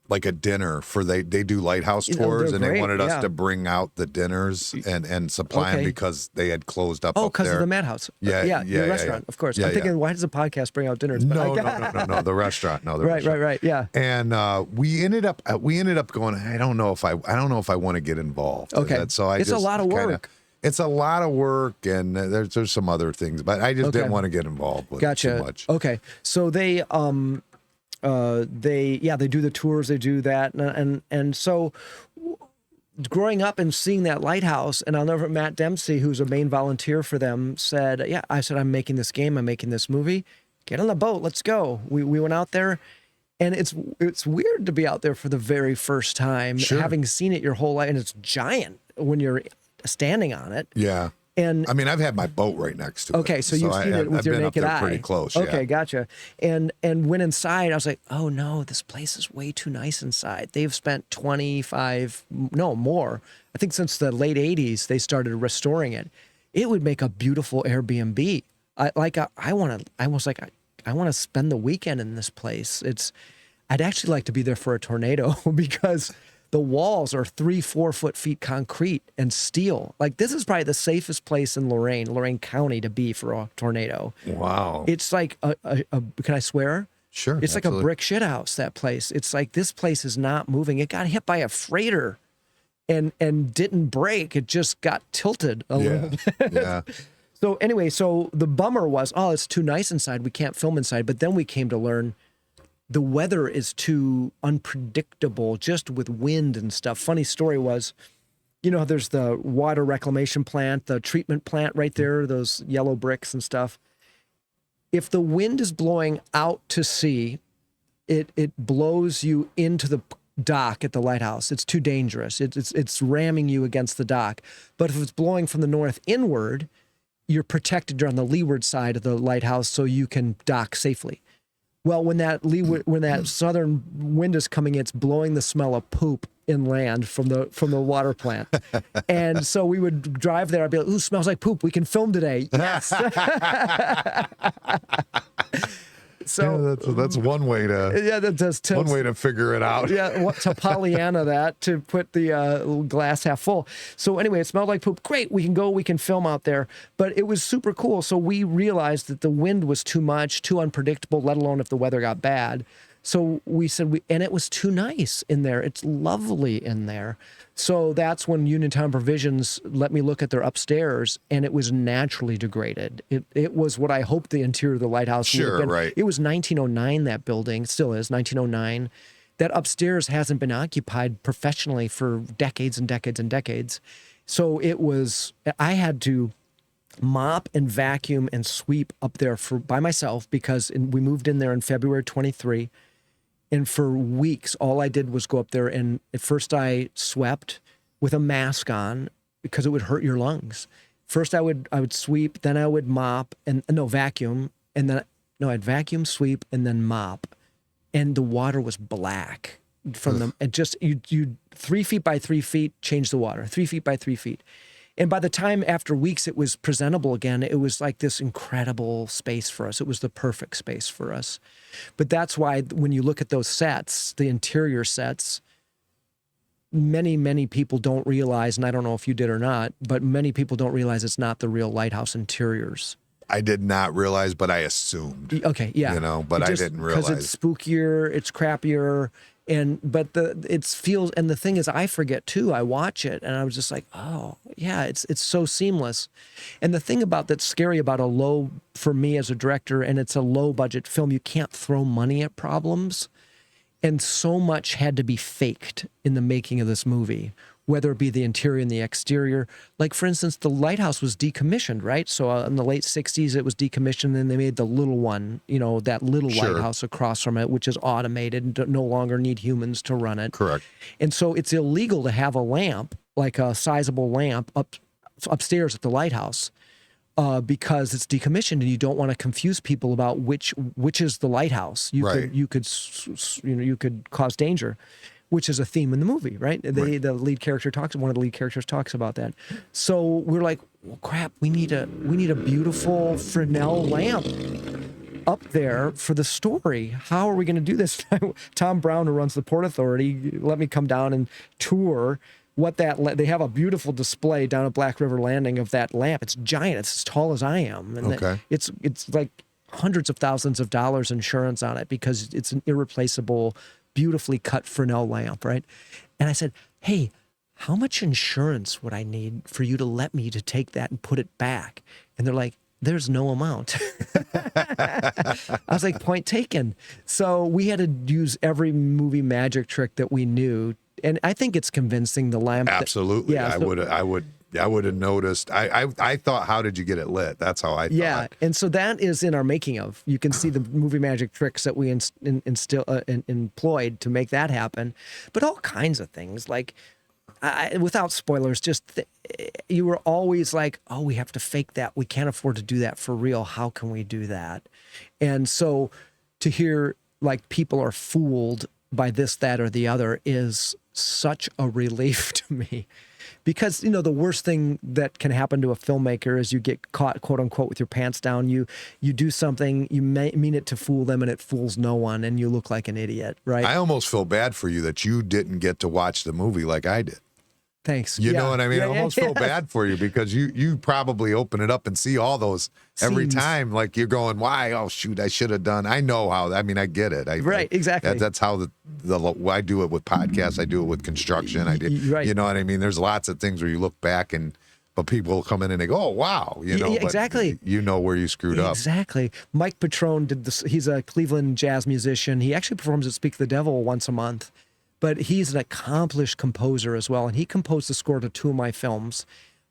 like a dinner for they do lighthouse tours, and they wanted us to bring out the dinners and supply them because they had closed up. Oh, because of the MAHD House. Yeah, the restaurant, of course. I'm thinking, why does the podcast bring out dinners? No, the restaurant. No, the restaurant. Right. Yeah. And we ended up going. I don't know if I want to get involved. Okay. So it's a lot of work. It's a lot of work, and there's some other things, but I just didn't want to get involved with it too much. Okay. So they do the tours, they do that, and so growing up and seeing that lighthouse, and I'll never, Matt Dempsey, who's a main volunteer for them, said, I'm making this game, I'm making this movie, get on the boat, let's go. We went out there, and it's weird to be out there for the very first time, having seen it your whole life, and it's giant when you're standing on it. Yeah. And I mean, I've had my boat right next to it. Okay, so you've seen it with your naked eye. Pretty close. Okay, gotcha. And went inside. I was like, oh no, this place is way too nice inside. They've spent more. I think since the late '80s they started restoring it. It would make a beautiful Airbnb. I want to spend the weekend in this place. I'd actually like to be there for a tornado because the walls are 3-4 feet concrete and steel. Like, this is probably the safest place in Lorraine County to be for a tornado. Wow. It's like can I swear? Sure. It's absolutely like a brick shit house, that place. It's like, this place is not moving. It got hit by a freighter and didn't break. It just got tilted a little bit. Yeah. So anyway, the bummer was, it's too nice inside. We can't film inside. But then we came to learn the weather is too unpredictable, just with wind and stuff. Funny story was, you know, there's the water reclamation plant, the treatment plant right there, those yellow bricks and stuff. If the wind is blowing out to sea, it blows you into the dock at the lighthouse. It's too dangerous. It's ramming you against the dock. But if it's blowing from the north inward, you're protected on the leeward side of the lighthouse so you can dock safely. Well, when that southern wind is coming, it's blowing the smell of poop inland from the water plant. And so we would drive there. I'd be like, ooh, smells like poop. We can film today. Yes. So yeah, that's one way to one way to figure it out. Yeah, to Pollyanna that, to put the glass half full. So anyway, it smelled like poop. Great, we can film out there. But it was super cool. So we realized that the wind was too much, too unpredictable, let alone if the weather got bad. So we said, and it was too nice in there. It's lovely in there. So that's when Uniontown Provisions let me look at their upstairs, and it was naturally degraded. It was what I hoped the interior of the lighthouse would have been. Right. It was 1909, that building. It still is, 1909. That upstairs hasn't been occupied professionally for decades and decades and decades. So I had to mop and vacuum and sweep up there by myself because we moved in there in February 23. And for weeks, all I did was go up there, and at first I swept with a mask on because it would hurt your lungs. First I would sweep, then I would mop vacuum, and then I'd vacuum, sweep, and then mop. And the water was black from them. And just you 3 feet by 3 feet, change the water. 3 feet by 3 feet. And by the time after weeks it was presentable again, it was like this incredible space for us. It was the perfect space for us. But that's why when you look at those sets, the interior sets, many, many people don't realize, and I don't know if you did or not, but many people don't realize it's not the real lighthouse interiors. I did not realize, but I assumed. Okay, yeah. You know, but I didn't realize. Because it's spookier, it's crappier, but it feels, and the thing is, I forget too. I watch it, and I was just like, oh yeah, it's so seamless. And the thing that's scary about for me as a director, and it's a low budget film, you can't throw money at problems, and so much had to be faked in the making of this movie. Whether it be the interior and the exterior. Like, for instance, the lighthouse was decommissioned, right? So in the late 60s, it was decommissioned, and they made the little one, that little lighthouse across from it, which is automated and no longer need humans to run it. Correct. And so it's illegal to have a lamp, like a sizable lamp, upstairs at the lighthouse because it's decommissioned, and you don't want to confuse people about which is the lighthouse. You could cause danger, which is a theme in the movie, right? One of the lead characters talks about that. So we're like, well, crap, we need a beautiful Fresnel lamp up there for the story. How are we going to do this? Tom Brown, who runs the Port Authority, let me come down and tour they have a beautiful display down at Black River Landing of that lamp. It's giant. It's as tall as I am. And it's like hundreds of thousands of dollars insurance on it because it's an irreplaceable, beautifully cut Fresnel lamp, right? And I said, hey, how much insurance would I need for you to let me to take that and put it back? And they're like, there's no amount. I was like, point taken. So we had to use every movie magic trick that we knew. And I think it's convincing, the lamp. Absolutely. I would have noticed. I thought, how did you get it lit? That's how I thought. Yeah, and so that is in our making of. You can see the movie magic tricks that we employed to make that happen, but all kinds of things. Like, without spoilers, you were always like, oh, we have to fake that. We can't afford to do that for real. How can we do that? And so to hear like people are fooled by this, that, or the other is such a relief to me. Because, the worst thing that can happen to a filmmaker is you get caught, quote unquote, with your pants down. You do something, you mean it to fool them, and it fools no one, and you look like an idiot, right? I almost feel bad for you that you didn't get to watch the movie like I did. Thanks. You know what I mean? I almost feel bad for you because you probably open it up and see all those every time. Like you're going, why? Oh, shoot, I should have done. I know how. I mean, I get it. Exactly. That's how I do it with podcasts. I do it with construction. You know what I mean? There's lots of things where you look back but people will come in and they go, oh, wow. Exactly. You know where you screwed up. Exactly. Mike Petrone did this. He's a Cleveland jazz musician. He actually performs at Speak the Devil once a month. but he's an accomplished composer as well. And he composed the score to 2 of my films,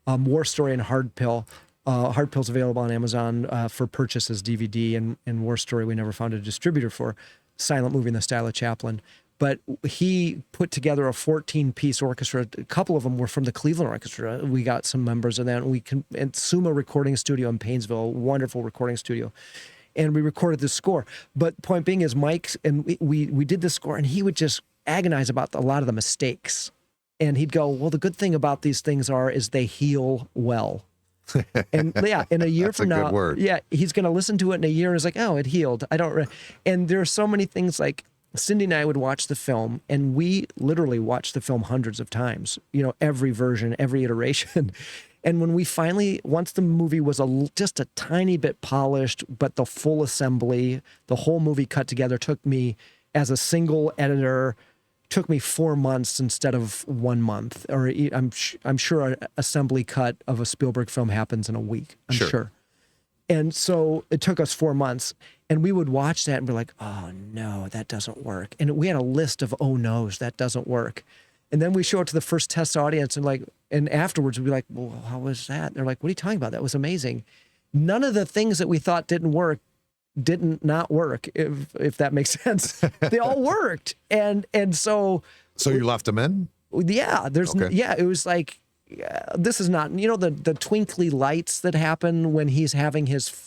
War Story and Hard Pill. Hard Pill's available on Amazon for purchase as DVD, and War Story we never found a distributor for. Silent movie in the style of Chaplin. But he put together a 14-piece orchestra. A couple of them were from the Cleveland Orchestra. We got some members of that. And Suma Recording Studio in Painesville, wonderful recording studio. And we recorded the score. But point being is Mike, and we did the score, and he would just agonize about a lot of the mistakes. And he'd go, well, the good thing about these things is they heal well. And yeah, in a year from now, good word. yeah, he's going to listen to it in a year and is like, oh, it healed. And there are so many things like Cindy and I would watch the film, and we literally watched the film hundreds of times, every version, every iteration. And when we finally, once the movie was just a tiny bit polished, but the full assembly, the whole movie cut together took me, as a single editor, took me 4 months instead of 1 month. Or I'm sure an assembly cut of a Spielberg film happens in a week. I'm sure. And so it took us 4 months, and we would watch that and be like, oh no, that doesn't work. And we had a list of oh no's, that doesn't work. And then we show it to the first test audience, and afterwards we'd be like, well, how was that? And they're like, what are you talking about? That was amazing. None of the things that we thought didn't work didn't not work, if that makes sense. They all worked. And so you left them in? Yeah, it was like, this is not, the twinkly lights that happen when he's having his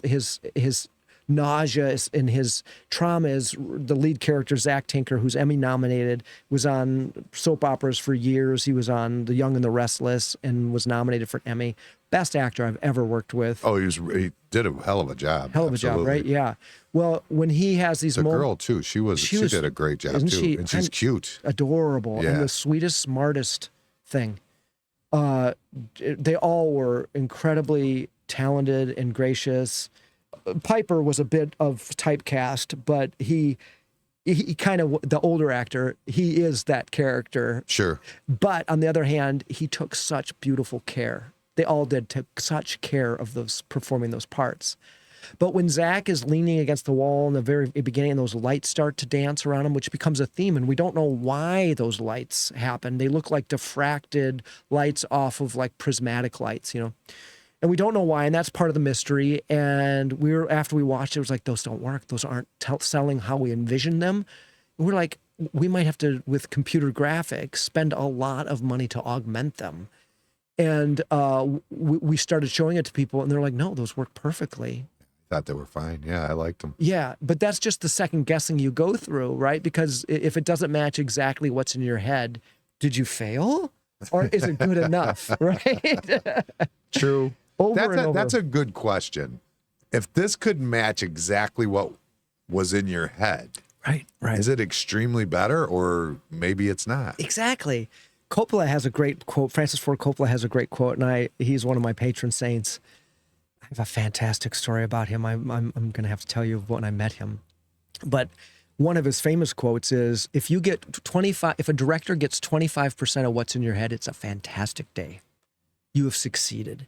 nausea and his trauma. Is the lead character, Zach Tinker, who's Emmy nominated, was on soap operas for years. He was on The Young and the Restless and was nominated for an Emmy. Best actor I've ever worked with. Oh, he did a hell of a job. Hell of a job, right? Yeah. Well, when he has these moments, the girl too, she did a great job too, and she's cute, adorable, and the sweetest, smartest thing. They all were incredibly talented and gracious. Piper was a bit of typecast, but he kind of, the older actor, he is that character. Sure. But on the other hand, he took such beautiful care. They all took such care of performing those parts. But when Zach is leaning against the wall in the very beginning and those lights start to dance around him, which becomes a theme, and we don't know why those lights happen. They look like diffracted lights off of like prismatic lights, and we don't know why, and that's part of the mystery. And after we watched it was like, those don't work. Those aren't selling how we envisioned them. And we're like, we might have to, with computer graphics, spend a lot of money to augment them. And we started showing it to people, and they're like, no, those work perfectly. Thought they were fine. Yeah, I liked them. Yeah, but that's just the second guessing you go through, right? Because if it doesn't match exactly what's in your head, did you fail? Or is it good enough, right? True. That's Over. a good question. If this could match exactly what was in your head, right. Is it extremely better, or maybe it's not? Exactly. Coppola has a great quote. Francis Ford Coppola has a great quote, and he's one of my patron saints. I have a fantastic story about him. I'm going to have to tell you when I met him. But one of his famous quotes is, if a director gets 25% of what's in your head, it's a fantastic day. You have succeeded.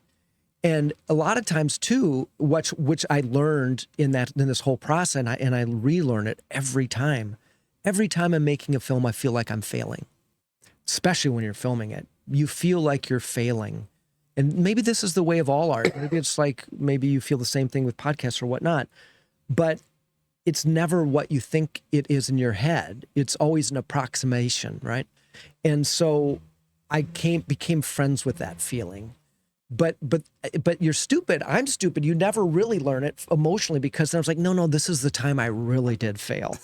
And a lot of times too, which I learned in this whole process, and I relearn it every time. Every time I'm making a film, I feel like I'm failing. Especially when you're filming it. You feel like you're failing. And maybe this is the way of all art. Maybe it's like, maybe you feel the same thing with podcasts or whatnot. But it's never what you think it is in your head. It's always an approximation, right? And so I became friends with that feeling. But you're stupid. I'm stupid. You never really learn it emotionally, because then I was like, no, this is the time I really did fail.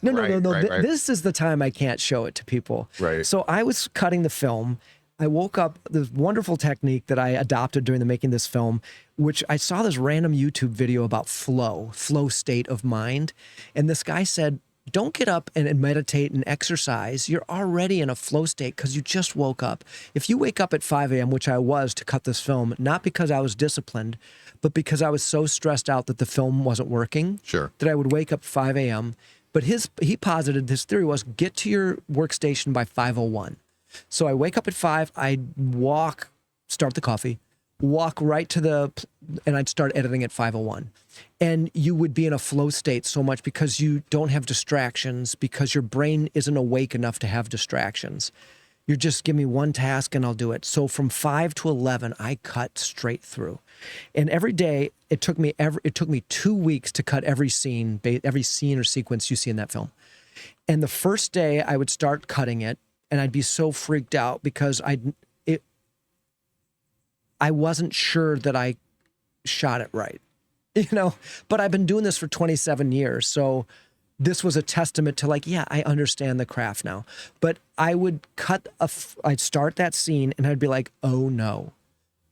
No. Right. This is the time I can't show it to people. Right. So I was cutting the film. I woke up, this wonderful technique that I adopted during the making of this film, which I saw this random YouTube video about flow state of mind. And this guy said, don't get up and meditate and exercise. You're already in a flow state because you just woke up. If you wake up at 5 a.m., which I was to cut this film, not because I was disciplined, but because I was so stressed out that the film wasn't working, sure, that I would wake up at 5 a.m. But he posited, his theory was, get to your workstation by 5:01. So I wake up at 5, I'd start the coffee, walk right to and I'd start editing at 5:01. And you would be in a flow state so much because you don't have distractions, because your brain isn't awake enough to have distractions. You're just, give me one task and I'll do it. So from 5 to 11, I cut straight through. And every day, it took me 2 weeks to cut every scene or sequence you see in that film. And the first day I would start cutting it, and I'd be so freaked out because I wasn't sure that I shot it right, but I've been doing this for 27 years. So this was a testament to like, yeah, I understand the craft now. But I would I'd start that scene and I'd be like, oh no,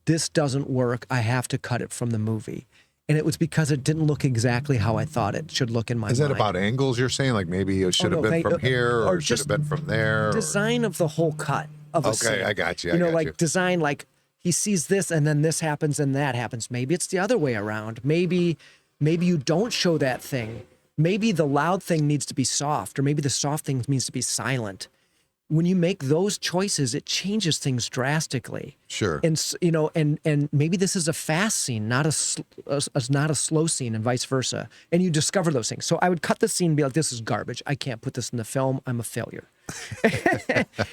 this doesn't work. I have to cut it from the movie. And it was because it didn't look exactly how I thought it should look in my mind. Is that about angles you're saying? Like maybe it should have been from here or should have been from there? Design of the whole cut of a scene. Okay, I got you. Design like he sees this and then this happens and that happens. Maybe it's the other way around. Maybe you don't show that thing. Maybe the loud thing needs to be soft, or maybe the soft thing needs to be silent. When you make those choices, it changes things drastically. Sure. And and maybe this is a fast scene, not a slow scene, and vice versa. And you discover those things. So I would cut the scene and be like, this is garbage. I can't put this in the film. I'm a failure.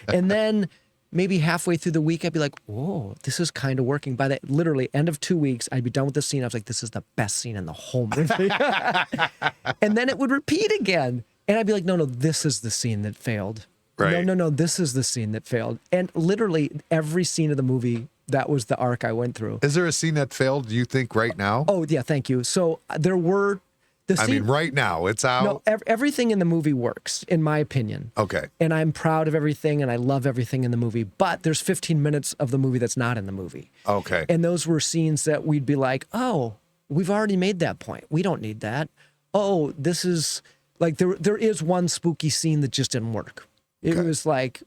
And then maybe halfway through the week, I'd be like, oh, this is kind of working. By the literally end of 2 weeks, I'd be done with the scene. I was like, this is the best scene in the whole movie. And then it would repeat again. And I'd be like, no, this is the scene that failed. Right. No, this is the scene that failed. And literally every scene of the movie, that was the arc I went through. Is there a scene that failed, do you think, right now? Oh, yeah, thank you. So there were... right now, it's out? No, everything in the movie works, in my opinion. Okay. And I'm proud of everything, and I love everything in the movie. But there's 15 minutes of the movie that's not in the movie. Okay. And those were scenes that we'd be like, oh, we've already made that point. We don't need that. Oh, this is... Like, there is one spooky scene that just didn't work. It was like...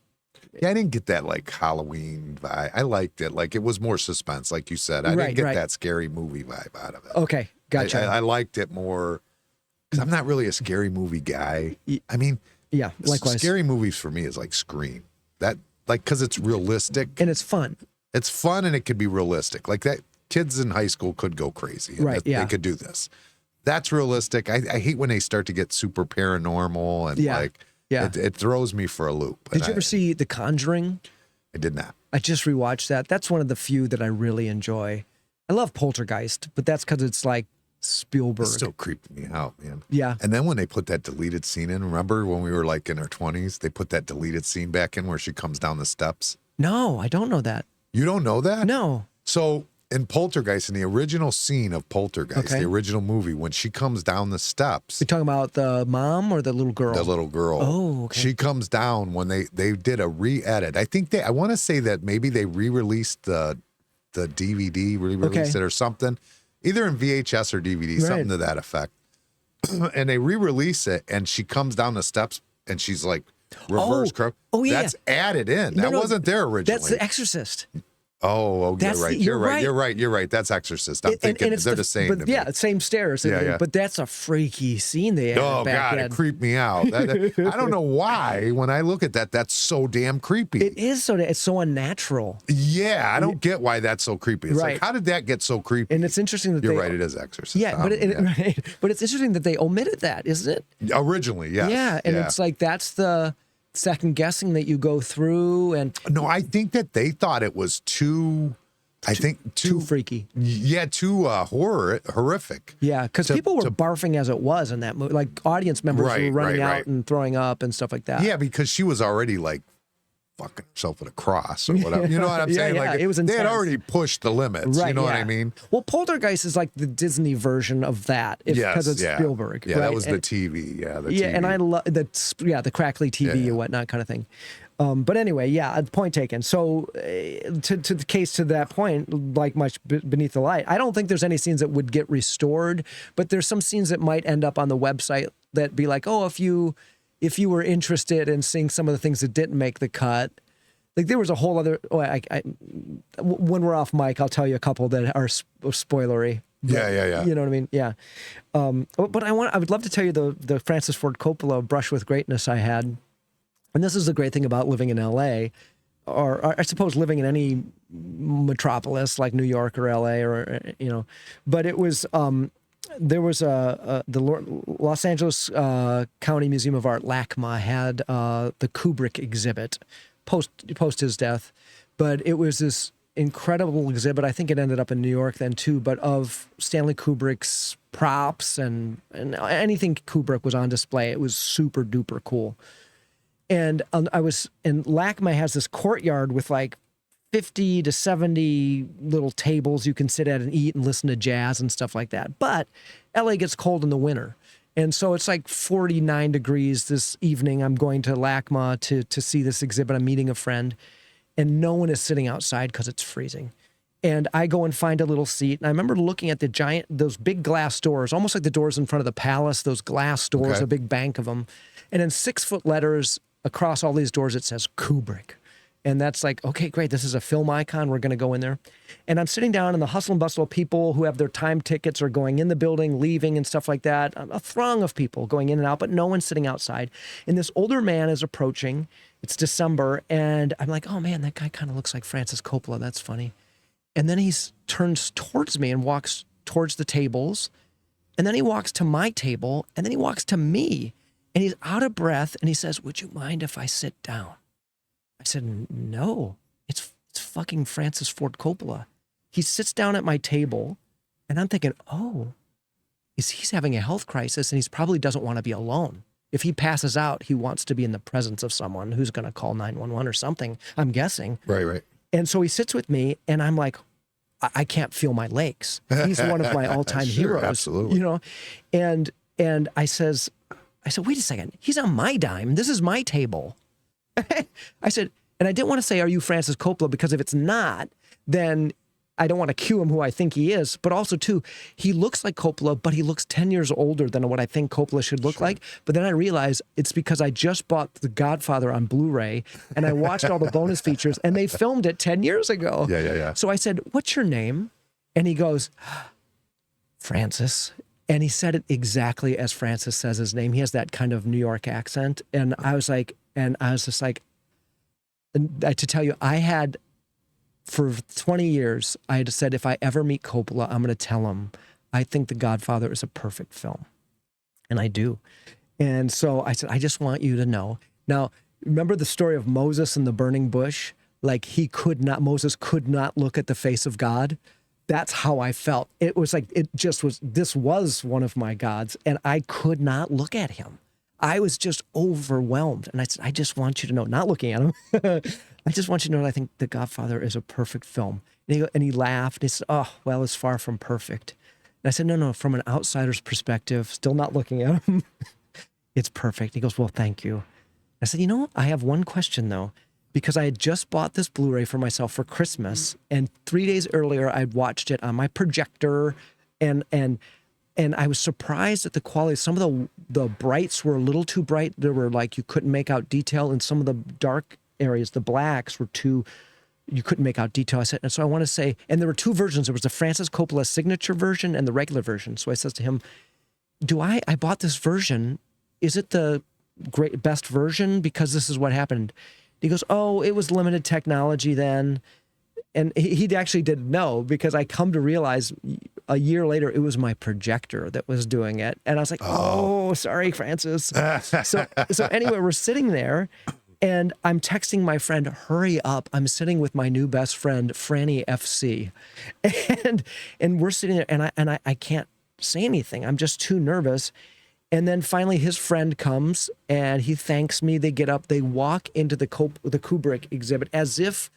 Yeah, I didn't get that, like, Halloween vibe. I liked it. Like, it was more suspense, like you said. I didn't get that scary movie vibe out of it. Okay, gotcha. I liked it more... Because I'm not really a scary movie guy. I mean... Yeah, likewise. Scary movies for me is like Scream. That, like, because it's realistic. And it's fun. It's fun and it could be realistic. Like, that kids in high school could go crazy. Right, yeah. They could do this. That's realistic. I hate when they start to get super paranormal and like... Yeah. It throws me for a loop. Did you ever see The Conjuring? I did not. I just rewatched that. That's one of the few that I really enjoy. I love Poltergeist, but that's because it's like Spielberg. It's still creeping me out, man. Yeah. And then when they put that deleted scene in, remember when we were like in our 20s, they put that deleted scene back in where she comes down the steps? No, I don't know that. You don't know that? No. So in Poltergeist, in the original scene of Poltergeist, the original movie, when she comes down the steps. You're talking about the mom or the little girl? The little girl. Oh, okay. She comes down when they did a re-edit. I think I want to say that maybe they re-released the DVD, re-released it or something, either in VHS or DVD, something to that effect. And they re-release it, and she comes down the steps, and she's like reverse curve. Oh, yeah. That's added in. That wasn't there originally. That's The Exorcist. Oh, you're right. That's Exorcist. I'm thinking they're the same. But yeah, same stairs. Yeah. But that's a freaky scene they had. Oh God, it creeped me out. I don't know why. When I look at that, that's so damn creepy. It is it's so unnatural. Yeah, I don't get why that's so creepy. It's like, how did that get so creepy? And it's interesting that you're right. It is Exorcist. Yeah, but it's interesting that they omitted that, isn't it? Originally, yes. Yeah, and it's like that's the second guessing that you go through. And no, I think that they thought it was too freaky. Yeah, too horrific. Yeah, because people were barfing as it was in that movie. Like audience members were running out and throwing up and stuff like that. Yeah, because she was already like fucking herself with a cross or whatever. You know what I'm saying? Yeah, like it was intense. They had already pushed the limits. Right, you know what I mean? Well, Poltergeist is like the Disney version of that, because it's Spielberg. Yeah, that was the TV. Yeah, the TV. And I love the crackly TV or whatnot kind of thing. But anyway, point taken. So to the case to that point, like much beneath the light, I don't think there's any scenes that would get restored, but there's some scenes that might end up on the website that be like, oh, if you were interested in seeing some of the things that didn't make the cut, like there was a whole other. When we're off mic, I'll tell you a couple that are spoilery. Yeah. You know what I mean? Yeah. But I would love to tell you the Francis Ford Coppola Brush with Greatness I had. And this is the great thing about living in LA, or I suppose living in any metropolis like New York or LA, or but it was there was Los Angeles County Museum of Art, LACMA, had the Kubrick exhibit post his death, but it was this incredible exhibit. I think it ended up in New York then too, but of Stanley Kubrick's props and anything Kubrick was on display. It was super duper cool. And LACMA has this courtyard with like 50 to 70 little tables you can sit at and eat and listen to jazz and stuff like that. But LA gets cold in the winter. And so it's like 49 degrees this evening. I'm going to LACMA to see this exhibit. I'm meeting a friend, and no one is sitting outside because it's freezing. And I go and find a little seat. And I remember looking at those big glass doors, almost like the doors in front of the palace, those glass doors, a big bank of them. And in 6-foot letters across all these doors, it says Kubrick. And that's like, okay, great. This is a film icon. We're going to go in there. And I'm sitting down in the hustle and bustle of people who have their time tickets or going in the building, leaving and stuff like that. A throng of people going in and out, but no one's sitting outside. And this older man is approaching. It's December. And I'm like, oh man, that guy kind of looks like Francis Coppola. That's funny. And then he turns towards me and walks towards the tables. And then he walks to my table. And then he walks to me. And he's out of breath. And he says, would you mind if I sit down? I said, no, it's fucking Francis Ford Coppola. He sits down at my table, and I'm thinking, oh, he's having a health crisis, and he probably doesn't want to be alone. If he passes out, he wants to be in the presence of someone who's going to call 911 or something, I'm guessing. Right. And so he sits with me, and I'm like, I can't feel my legs. He's one of my all-time heroes. Absolutely. You know, and I said, wait a second, he's on my dime. This is my table. I said, and I didn't want to say, are you Francis Coppola? Because if it's not, then I don't want to cue him who I think he is. But also, too, he looks like Coppola, but he looks 10 years older than what I think Coppola should look like. But then I realized it's because I just bought The Godfather on Blu-ray, and I watched all the bonus features, and they filmed it 10 years ago. Yeah. So I said, what's your name? And he goes, Francis. And he said it exactly as Francis says his name. He has that kind of New York accent. And I was just like, to tell you, I had, for 20 years, I had said, if I ever meet Coppola, I'm going to tell him, I think The Godfather is a perfect film. And I do. And so I said, I just want you to know. Now, remember the story of Moses and the burning bush? Like Moses could not look at the face of God. That's how I felt. It was like, this was one of my gods, and I could not look at him. I was just overwhelmed. And I said, I just want you to know, not looking at him, I just want you to know that I think The Godfather is a perfect film. And he laughed. He said, oh, well, it's far from perfect. And I said, no, from an outsider's perspective, still not looking at him, it's perfect. He goes, well, thank you. I said, I have one question, though, because I had just bought this Blu-ray for myself for Christmas. And 3 days earlier, I'd watched it on my projector, and I was surprised at the quality. Some of the brights were a little too bright. There were like, you couldn't make out detail. In some of the dark areas, the blacks were you couldn't make out detail. I said, and so I want to say, and there were two versions. There was the Francis Coppola signature version and the regular version. So I says to him, I bought this version. Is it the best version? Because this is what happened. He goes, oh, it was limited technology then. And he actually didn't know, because I come to realize a year later, it was my projector that was doing it. And I was like, oh sorry, Francis. So anyway, we're sitting there, and I'm texting my friend, hurry up. I'm sitting with my new best friend, Franny FC. And we're sitting there, and I can't say anything. I'm just too nervous. And then finally his friend comes, and he thanks me. They get up, they walk into the Kubrick exhibit as if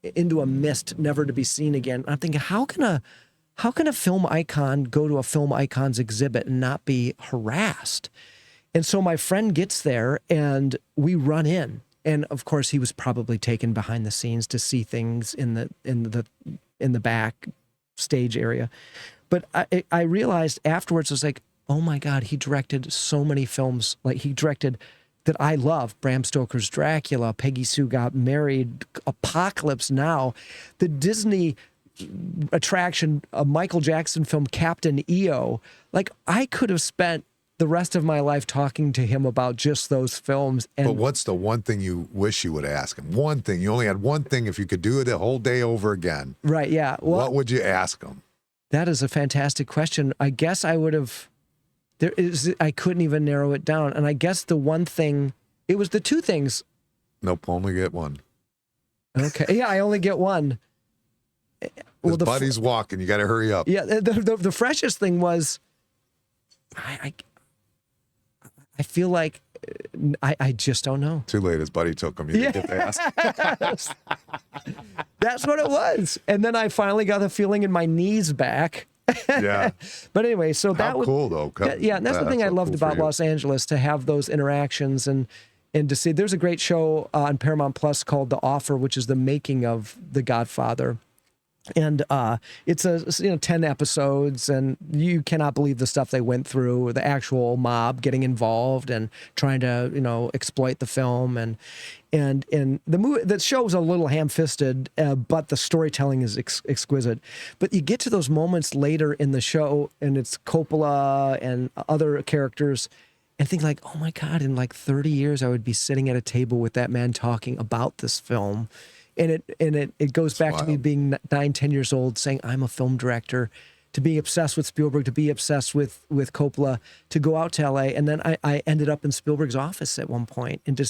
into a mist, never to be seen again. I'm thinking, how can a film icon go to a film icon's exhibit and not be harassed? And so my friend gets there, and we run in, and of course he was probably taken behind the scenes to see things in the back stage area. But I realized afterwards, I was like, oh my God, he directed so many films. Like, he directed that I love: Bram Stoker's Dracula, Peggy Sue Got Married, Apocalypse Now, the Disney attraction, a Michael Jackson film, Captain EO. Like, I could have spent the rest of my life talking to him about just those films. But what's the one thing you wish you would ask him? One thing. You only had one thing. If you could do it a whole day over again. Right, yeah. Well, what would you ask him? That is a fantastic question. I guess I would have, I couldn't even narrow it down. And I guess the one thing, it was the two things. Nope, only get one. Okay. Yeah, I only get one. His buddy's walking. You got to hurry up. Yeah, the freshest thing was, I feel like I just don't know. Too late. His buddy took him. You didn't get to ask. That's what it was. And then I finally got the feeling in my knees back. Yeah. But anyway, so that was cool though. Yeah, and that's the thing I loved about Los Angeles, to have those interactions and to see. There's a great show on Paramount Plus called The Offer, which is the making of The Godfather. And it's 10 episodes, and you cannot believe the stuff they went through, the actual mob getting involved and trying to, exploit the film. And the movie, the show's a little ham-fisted, but the storytelling is exquisite. But you get to those moments later in the show, and it's Coppola and other characters, and think like, oh my God, in like 30 years, I would be sitting at a table with that man talking about this film. And it goes back to me being 9-10 years old, saying I'm a film director, to be obsessed with Spielberg, to be obsessed with Coppola, to go out to LA, and then I ended up in Spielberg's office at one point, and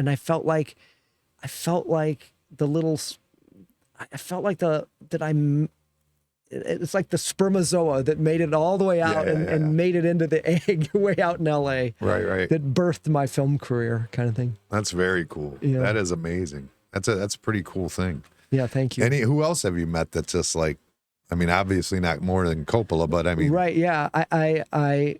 I felt like it's like the spermatozoa that made it all the way out and made it into the egg way out in LA. Right. That birthed my film career, kind of thing. That's very cool. Yeah. That is amazing. That's a pretty cool thing. Yeah, thank you. Who else have you met that's just like, I mean, obviously not more than Coppola, but I mean, right? Yeah, a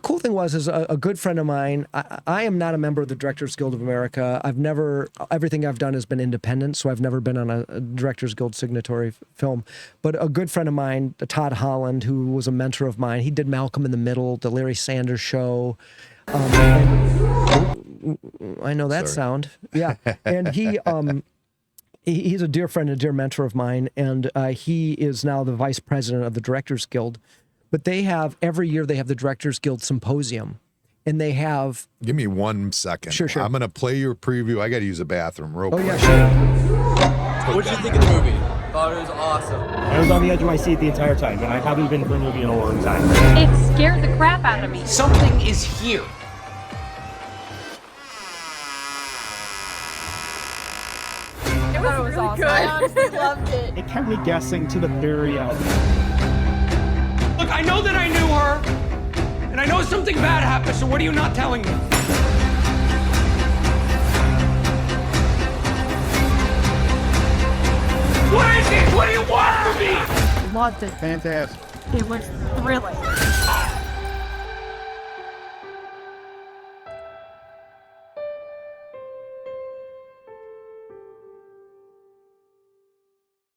cool thing was a good friend of mine. I am not a member of the Directors Guild of America. Everything I've done has been independent, so I've never been on a Directors Guild signatory film. But a good friend of mine, Todd Holland, who was a mentor of mine, he did Malcolm in the Middle, the Larry Sanders Show. I know that sound. Yeah. And he's a dear friend, a dear mentor of mine, and he is now the vice president of the Directors Guild. But every year they have the Directors Guild Symposium, and they have... Give me 1 second. Sure. I'm going to play your preview. I got to use a bathroom real quick. Oh, yeah, sure. What did you think of the movie? Thought it was awesome. I was on the edge of my seat the entire time, and I haven't been for a movie in a long time. It scared the crap out of me. Something is here. I thought it was awesome. I honestly loved it. It kept me guessing to the very end. Look, I know that I knew her, and I know something bad happened, so what are you not telling me? What is it? What do you want from me? Loved it. Fantastic. It was thrilling.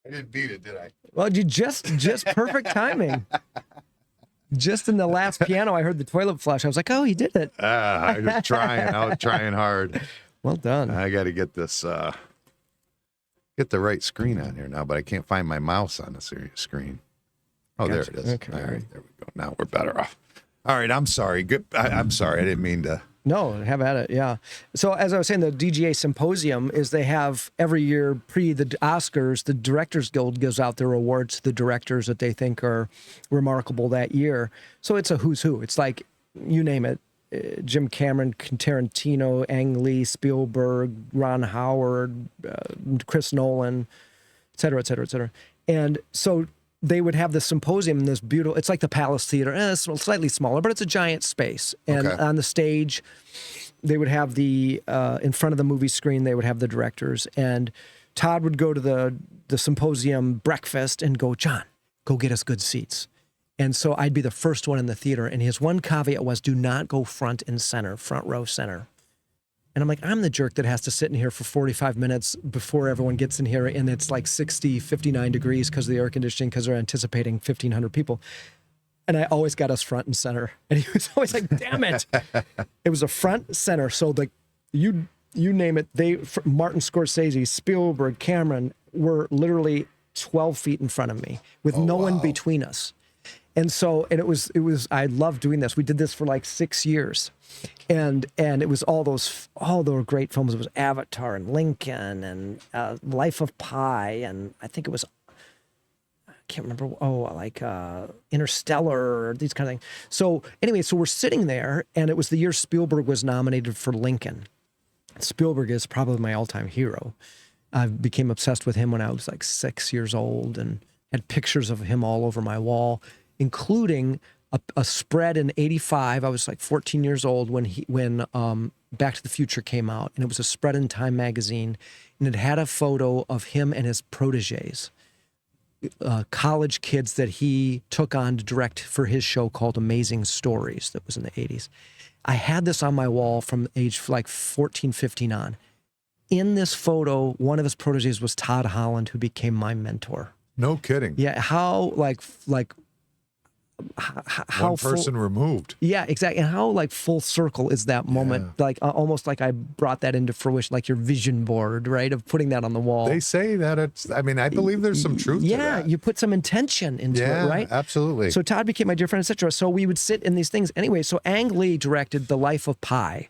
I didn't beat it, did I? Well, you just perfect timing. Just in the last piano, I heard the toilet flush. I was like, oh, he did it. I was trying. I was trying hard. Well done. I got to get this, get the right screen on here now, but I can't find my mouse on the serious screen. Oh, Gotcha. there it is. Okay. All right, there we go. Now we're better off. All right, I'm sorry. I'm sorry. I didn't mean to. No, have at it. Yeah. So as I was saying, the DGA Symposium is they have every year pre the Oscars, the Directors Guild gives out their awards to the directors that they think are remarkable that year. So it's a who's who. It's like, you name it, Jim Cameron, Tarantino, Ang Lee, Spielberg, Ron Howard, Chris Nolan, et cetera, et cetera, et cetera. And so they would have this symposium in this beautiful, it's like the Palace Theater, it's slightly smaller, but it's a giant space. And on the stage, they would have in front of the movie screen, they would have the directors. And Todd would go to the symposium breakfast and go, John, go get us good seats. And so I'd be the first one in the theater. And his one caveat was, do not go front row center. And I'm like, I'm the jerk that has to sit in here for 45 minutes before everyone gets in here, and it's like 60, 59 degrees because of the air conditioning, because they're anticipating 1,500 people. And I always got us front and center. And he was always like, damn it. It was a front center. So you name it, Martin Scorsese, Spielberg, Cameron were literally 12 feet in front of me with no one between us. And it was, I loved doing this. We did this for like 6 years. And it was all those great films. It was Avatar and Lincoln and Life of Pi. And I think it was, can't remember. Like Interstellar or these kind of things. So anyway, so we're sitting there, and it was the year Spielberg was nominated for Lincoln. Spielberg is probably my all-time hero. I became obsessed with him when I was like 6 years old, and had pictures of him all over my wall, including a spread in '85. I was like 14 years old when Back to the Future came out, and it was a spread in Time magazine, and it had a photo of him and his proteges, college kids that he took on to direct for his show called Amazing Stories that was in the '80s. I had this on my wall from age like 14, 15 on. In this photo, one of his proteges was Todd Holland, who became my mentor. No kidding. Yeah, how one person removed. Yeah, exactly. And how like full circle is that moment? Like almost like I brought that into fruition, like your vision board, right? Of putting that on the wall. They say that I believe there's some truth to that. Yeah, you put some intention into it, right? Absolutely. So Todd became my dear friend, etc. So we would sit in these things. Anyway, so Ang Lee directed The Life of Pi.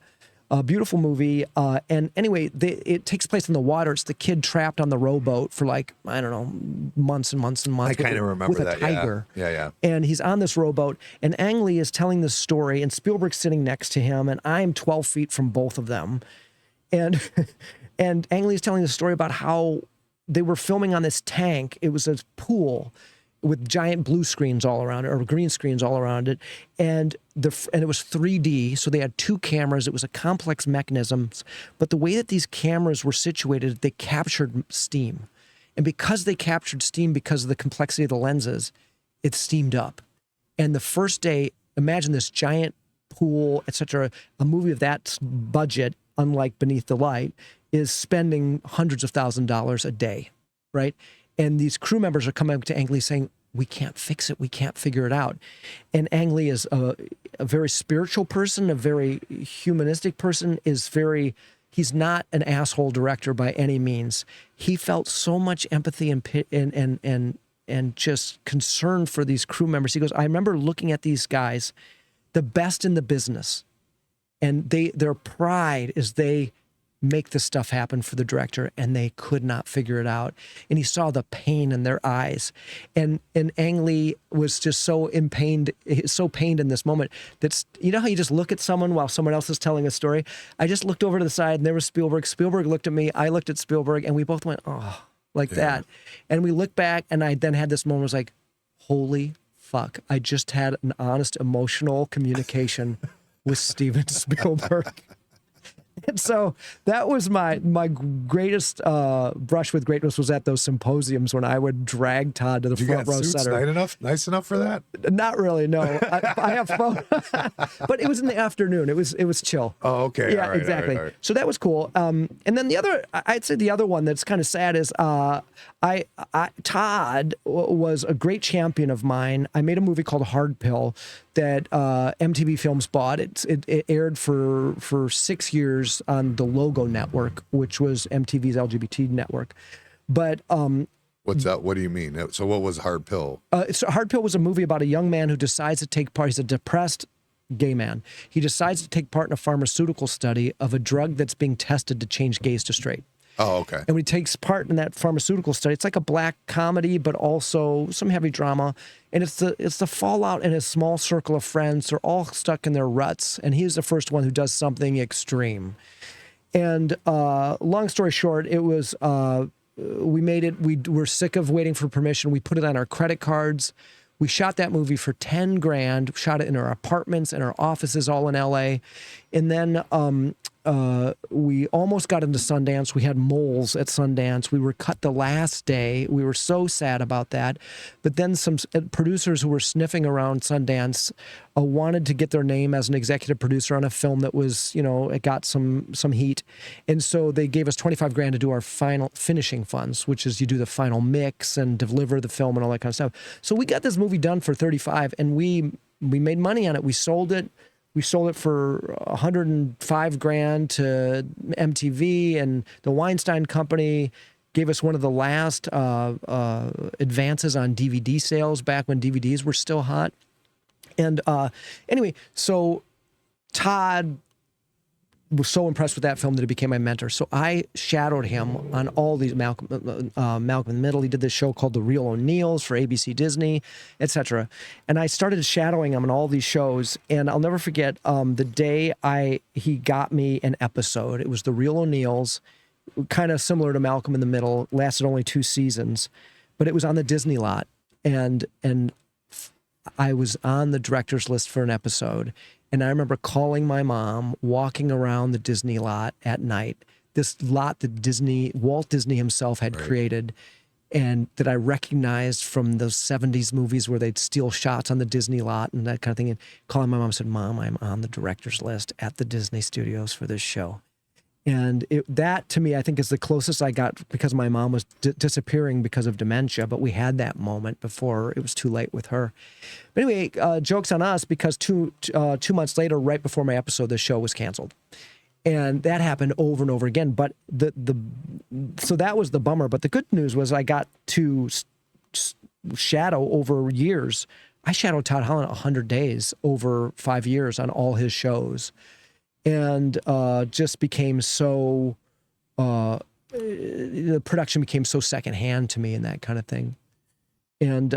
A beautiful movie. And anyway, it takes place in the water. It's the kid trapped on the rowboat for like, I don't know, months and months and months. I kind of remember with that. A tiger. Yeah. And he's on this rowboat, and Ang Lee is telling this story, and Spielberg's sitting next to him, and I'm 12 feet from both of them. And and Ang Lee is telling the story about how they were filming on this tank. It was a pool with giant blue screens all around it, or green screens all around it, and it was 3D. So they had two cameras. It was a complex mechanism, but the way that these cameras were situated, they captured steam, and because they captured steam, because of the complexity of the lenses, it steamed up. And the first day, imagine this giant pool, etc. A movie of that budget, unlike Beneath the Light, is spending hundreds of thousands of dollars a day, right? And these crew members are coming up to Ang Lee saying, we can't fix it. We can't figure it out. And Ang Lee is a very spiritual person, a very humanistic person, he's not an asshole director by any means. He felt so much empathy and just concern for these crew members. He goes, I remember looking at these guys, the best in the business, and their pride is they make this stuff happen for the director, and they could not figure it out. And he saw the pain in their eyes. And Ang Lee was just so pained in this moment that, you know how you just look at someone while someone else is telling a story? I just looked over to the side, and there was Spielberg. Spielberg looked at me, I looked at Spielberg, and we both went, oh, like that. And we looked back, and I then had this moment, was like, holy fuck, I just had an honest emotional communication with Steven Spielberg. And so that was my greatest brush with greatness, was at those symposiums when I would drag Todd to the front row center. Nice enough for that? Not really, no. I have fun, but it was in the afternoon. It was chill. Oh, okay. Yeah, all right, exactly. all right. So that was cool. And then I'd say the other one that's kind of sad is Todd was a great champion of mine. I made a movie called Hard Pill that MTV Films bought. It aired for 6 years on the Logo Network, which was MTV's LGBT network. But what's that? What do you mean? So what was Hard Pill? So Hard Pill was a movie about a young man who decides to take part. He's a depressed gay man. He decides to take part in a pharmaceutical study of a drug that's being tested to change gays to straight. Oh, okay. And when he takes part in that pharmaceutical study, it's like a black comedy, but also some heavy drama. And it's the fallout in his small circle of friends. They're all stuck in their ruts, and he's the first one who does something extreme. And long story short, it was we made it. We were sick of waiting for permission. We put it on our credit cards. We shot that movie for $10,000. Shot it in our apartments and our offices, all in LA. And then we almost got into Sundance. We had moles at Sundance. We were cut the last day. We were so sad about that. But then some producers who were sniffing around Sundance wanted to get their name as an executive producer on a film that was, it got some heat. And so they gave us $25,000 to do our final finishing funds, which is you do the final mix and deliver the film and all that kind of stuff. So we got this movie done for $35,000, and we made money on it. We sold it. We sold it for $105,000 to MTV, and the Weinstein Company gave us one of the last advances on DVD sales back when DVDs were still hot. And anyway, so Todd was so impressed with that film that he became my mentor. So I shadowed him on all these Malcolm in the Middle. He did this show called The Real O'Neills for ABC Disney, etc. And I started shadowing him on all these shows. And I'll never forget the day he got me an episode. It was The Real O'Neills, kind of similar to Malcolm in the Middle. Lasted only 2 seasons, but it was on the Disney lot, and I was on the director's list for an episode. And I remember calling my mom, walking around the Disney lot at night, this lot that Walt Disney himself had created, and that I recognized from those 70s movies where they'd steal shots on the Disney lot and that kind of thing. And calling my mom, said, "Mom, I'm on the director's list at the Disney Studios for this show." And that, to me, I think is the closest I got, because my mom was disappearing because of dementia, but we had that moment before it was too late with her. But anyway, joke's on us, because 2 months later, right before my episode, the show was canceled. And that happened over and over again. But so that was the bummer. But the good news was I got to shadow over years. I shadowed Todd Holland 100 days over 5 years on all his shows. And just became so, the production became so secondhand to me and that kind of thing. And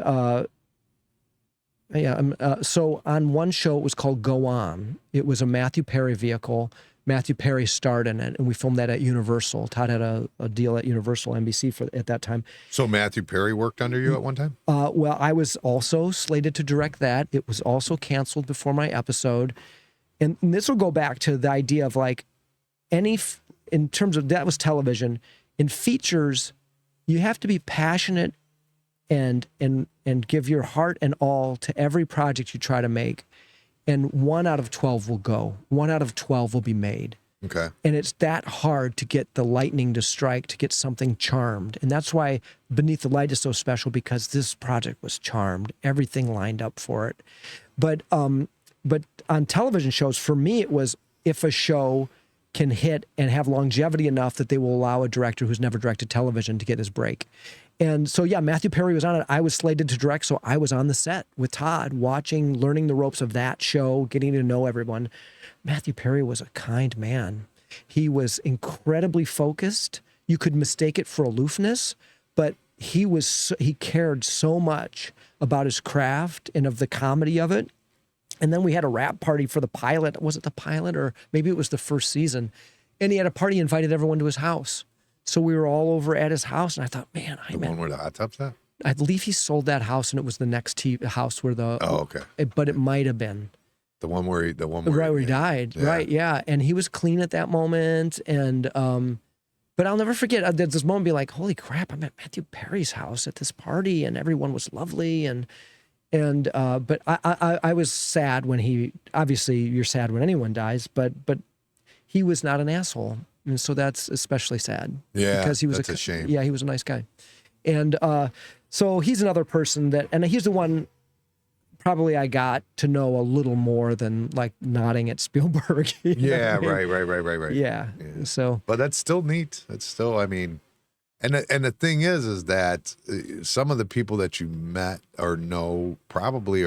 so on one show, it was called Go On. It was a Matthew Perry vehicle. Matthew Perry starred in it, and we filmed that at Universal. Todd had a deal at Universal NBC at that time. So Matthew Perry worked under you at one time? Well, I was also slated to direct that. It was also canceled before my episode. And this will go back to the idea of like in terms of, that was television. In features, you have to be passionate and give your heart and all to every project you try to make. And 1 out of 12 will go. 1 out of 12 will be made. Okay. And it's that hard to get the lightning to strike, to get something charmed. And that's why Beneath the Light is so special, because this project was charmed. Everything lined up for it. But on television shows, for me, it was, if a show can hit and have longevity enough that they will allow a director who's never directed television to get his break. And so, yeah, Matthew Perry was on it. I was slated to direct, so I was on the set with Todd, watching, learning the ropes of that show, getting to know everyone. Matthew Perry was a kind man. He was incredibly focused. You could mistake it for aloofness, but he cared so much about his craft and of the comedy of it. And then we had a wrap party for the pilot. Was it the pilot, or maybe it was the first season? And he had a party, invited everyone to his house. So we were all over at his house, and I thought, man, the one where the hot tub's at? I believe he sold that house, and it was the next house where the. Oh, okay. But it might have been the one where he died. Yeah. Right? Yeah, and he was clean at that moment, and but I'll never forget. There's this moment, be like, holy crap! I'm at Matthew Perry's house at this party, and everyone was lovely, but I was sad when he. Obviously, you're sad when anyone dies, but he was not an asshole. And so that's especially sad. Yeah, because he was that's a shame. Yeah, he was a nice guy. And so he's another person and he's the one probably I got to know a little more than like nodding at Spielberg. Yeah, right. Yeah. So, but that's still neat. It's still, I mean, and the thing is that some of the people that you met or know probably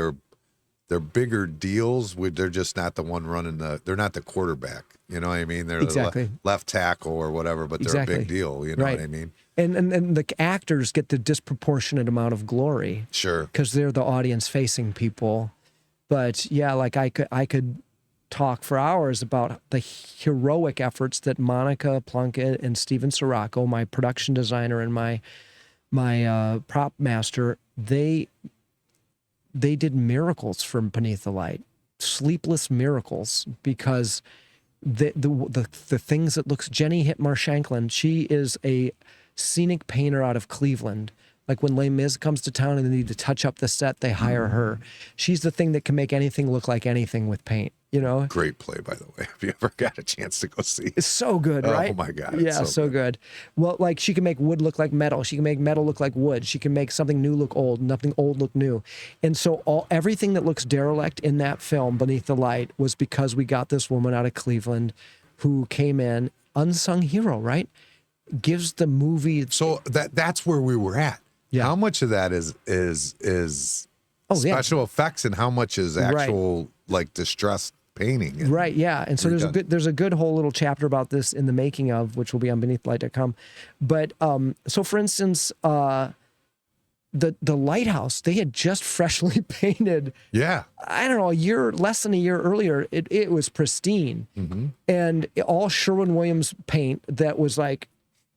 they're bigger deals. They're just not the one running they're not the quarterback. You know what I mean? They're the left tackle or whatever, but they're a big deal. You know what I mean? And the actors get the disproportionate amount of glory. Sure. Because they're the audience-facing people. But yeah, like I could talk for hours about the heroic efforts that Monica Plunkett and Steven Sirocco, my production designer and my prop master, they did miracles from Beneath the Light, sleepless miracles, because the things that looks. Jenny Hitmar Shanklin, she is a scenic painter out of Cleveland. Like when Les Mis comes to town and they need to touch up the set, they hire her. She's the thing that can make anything look like anything with paint, you know? Great play, by the way. Have you ever got a chance to go see? It's so good, right? Oh my God. Yeah, so good. Well, like she can make wood look like metal. She can make metal look like wood. She can make something new look old, nothing old look new. And so everything that looks derelict in that film, Beneath the Light, was because we got this woman out of Cleveland who came in, unsung hero, right? Gives the movie. So that's where we were at. Yeah. How much of that is special effects, and how much is actual like distressed painting. And Right, yeah. And so there's a good whole little chapter about this in the making of, which will be on beneathlight.com. But so for instance, the lighthouse, they had just freshly painted. Yeah. I don't know, less than a year earlier. It was pristine. And all Sherwin-Williams paint that was like,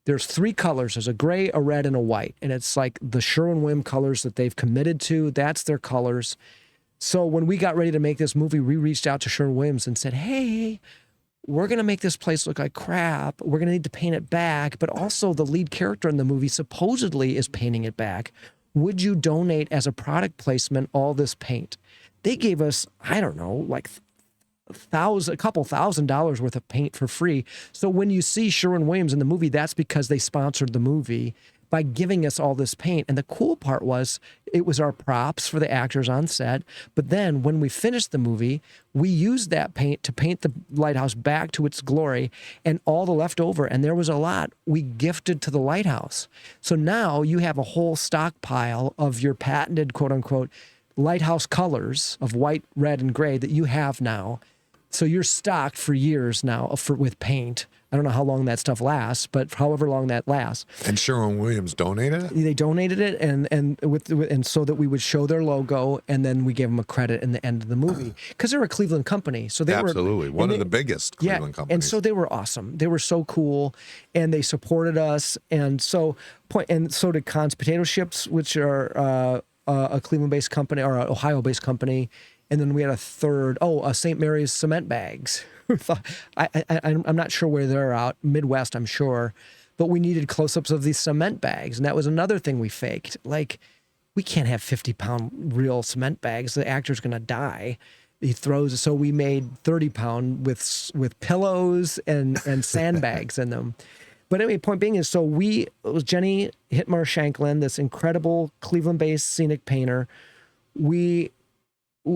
there's 3 colors. There's a gray, a red, and a white. And it's like the Sherwin-Williams colors that they've committed to. That's their colors. So when we got ready to make this movie, we reached out to Sherwin-Williams and said, hey, we're going to make this place look like crap. We're going to need to paint it back. But also the lead character in the movie supposedly is painting it back. Would you donate as a product placement all this paint? They gave us, I don't know, like a couple $1,000s worth of paint for free. So when you see Sherwin-Williams in the movie, that's because they sponsored the movie by giving us all this paint. And the cool part was it was our props for the actors on set. But then when we finished the movie, we used that paint to paint the lighthouse back to its glory, and all the leftover, and there was a lot, we gifted to the lighthouse. So now you have a whole stockpile of your patented, quote unquote, lighthouse colors of white, red, and gray that you have now. So you're stocked for years now with paint. I don't know how long that stuff lasts, but however long that lasts. And Sherwin-Williams donated it? They donated it, and so that we would show their logo, and then we gave them a credit in the end of the movie because they're a Cleveland company. So they Absolutely. were One of the biggest Cleveland companies. And so they were awesome. They were so cool, and they supported us. And so did Con's Potato Chips, which are a Cleveland-based company or an Ohio-based company. And then we had a third, St. Mary's Cement Bags. I'm not sure where they're out, Midwest, I'm sure. But we needed close-ups of these cement bags. And that was another thing we faked. Like, we can't have 50-pound real cement bags. The actor's going to die. So we made 30-pound with pillows and sandbags in them. But anyway, point being is, it was Jenny Hitmar Shanklin, this incredible Cleveland-based scenic painter.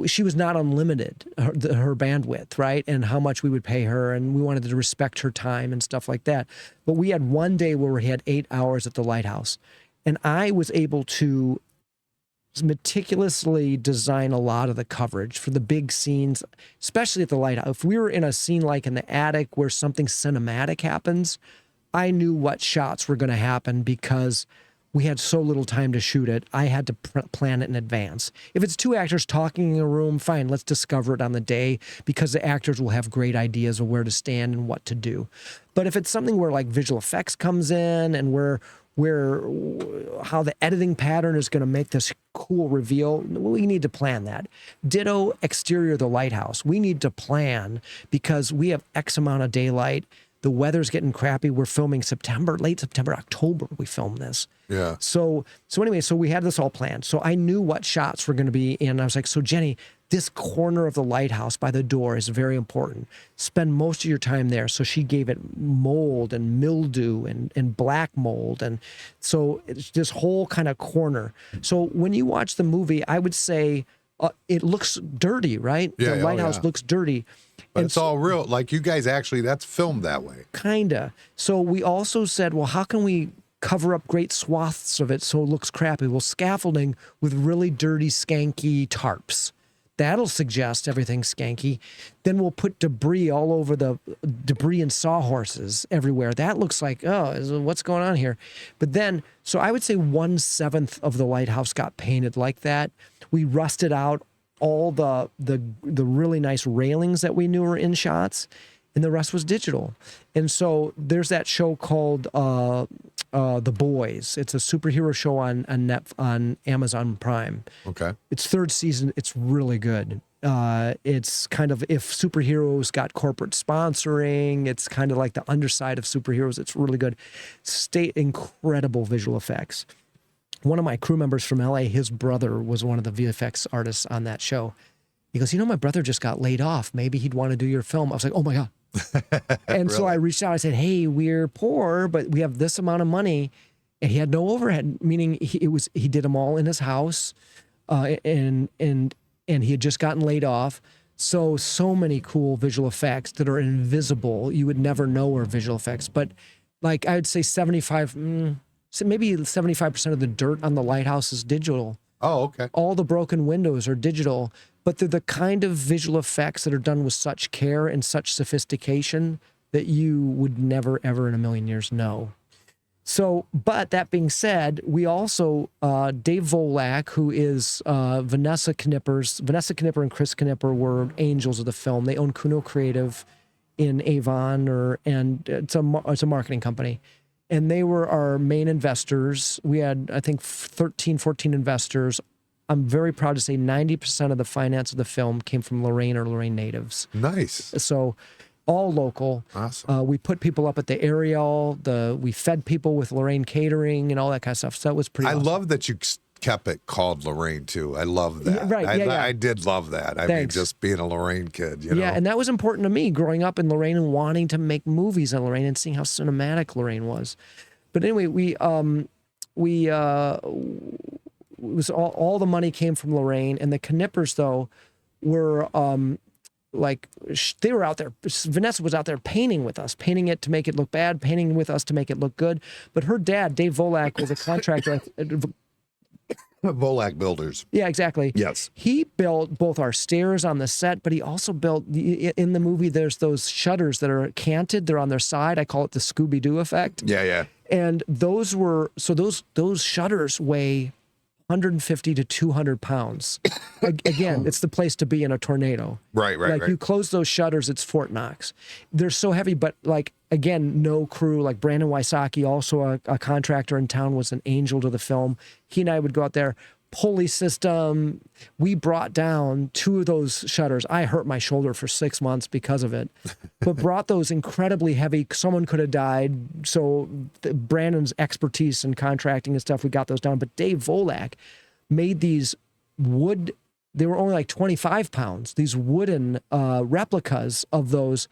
She was not unlimited, her bandwidth, right? And how much we would pay her. And we wanted to respect her time and stuff like that. But we had one day where we had 8 hours at the lighthouse. And I was able to meticulously design a lot of the coverage for the big scenes, especially at the lighthouse. If we were in a scene like in the attic where something cinematic happens, I knew what shots were going to happen because we had so little time to shoot it. I had to plan it in advance. If it's 2 actors talking in a room, fine, let's discover it on the day because the actors will have great ideas of where to stand and what to do. But if it's something where like visual effects comes in and where how the editing pattern is going to make this cool reveal, we need to plan that. Ditto exterior of the lighthouse. We need to plan because we have X amount of daylight. The weather's getting crappy. We're filming late September, October, we filmed this. Yeah. So anyway, so we had this all planned. So I knew what shots were going to be in. I was like, so Jenny, this corner of the lighthouse by the door is very important. Spend most of your time there. So she gave it mold and mildew and black mold. And so it's this whole kind of corner. So when you watch the movie, I would say it looks dirty, right? Yeah, the lighthouse looks dirty. But it's all real. Like you guys actually, that's filmed that way. Kinda. So we also said, well, how can we cover up great swaths of it so it looks crappy? Well, scaffolding with really dirty, skanky tarps. That'll suggest everything's skanky. Then we'll put debris all over debris and sawhorses everywhere. That looks like, what's going on here? But then, so I would say 1/7 of the lighthouse got painted like that. We rusted out all the really nice railings that we knew were in shots, and the rest was digital. And so there's that show called The Boys. It's a superhero show on Amazon Prime. Okay. It's 3rd season. It's really good. It's kind of if superheroes got corporate sponsoring. It's kind of like the underside of superheroes. It's really good. Incredible visual effects. One of my crew members from LA, his brother was one of the VFX artists on that show. He goes, my brother just got laid off. Maybe he'd want to do your film. I was like, oh my God. And so I reached out. I said, hey, we're poor, but we have this amount of money. And he had no overhead, meaning he did them all in his house. And he had just gotten laid off. So many cool visual effects that are invisible. You would never know are visual effects. But like I would say maybe 75% of the dirt on the lighthouse is digital. Oh, okay. All the broken windows are digital. but they're the kind of visual effects that are done with such care and such sophistication that you would never, ever in a million years know. So, but that being said, we also, Dave Volak, who is Vanessa Knipper and Chris Knipper were angels of the film. They own Kuno Creative in Avon, and it's a marketing company. And they were our main investors. We had, I think, 13, 14 investors. I'm very proud to say 90% of the finance of the film came from Lorain or Lorain natives. Nice. So all local. Awesome. We put people up at the Ariel. We fed people with Lorain catering and all that kind of stuff. So that was pretty awesome. love that you kept it called Lorain too. I love that. Yeah, right, yeah. I did love that. I Thanks. mean, just being a Lorain kid, you know? Yeah, and that was important to me growing up in Lorain and wanting to make movies in Lorain and seeing how cinematic Lorain was. But anyway, it was all the money came from Lorain, and the Knippers though were they were out there. Vanessa was out there painting with us, painting it to make it look bad, painting with us to make it look good. But her dad, Dave Volak, was a contractor. Volak Builders. Yeah, exactly. Yes. He built both our stairs on the set, but he also built, in the movie, there's those shutters that are canted. They're on their side. I call it the Scooby-Doo effect. Yeah, yeah. And those shutters weigh 150 to 200 pounds. Again, it's the place to be in a tornado. Right. You close those shutters, it's Fort Knox. They're so heavy, but again, no crew. Like Brandon Wysocki, also a contractor in town, was an angel to the film. He and I would go out there. Pulley system. We brought down 2 of those shutters. I hurt my shoulder for 6 months because of it, but brought those incredibly heavy. Someone could have died. So Brandon's expertise in contracting and stuff, we got those down. But Dave Volak made these wood. They were only like 25 pounds. These wooden replicas of those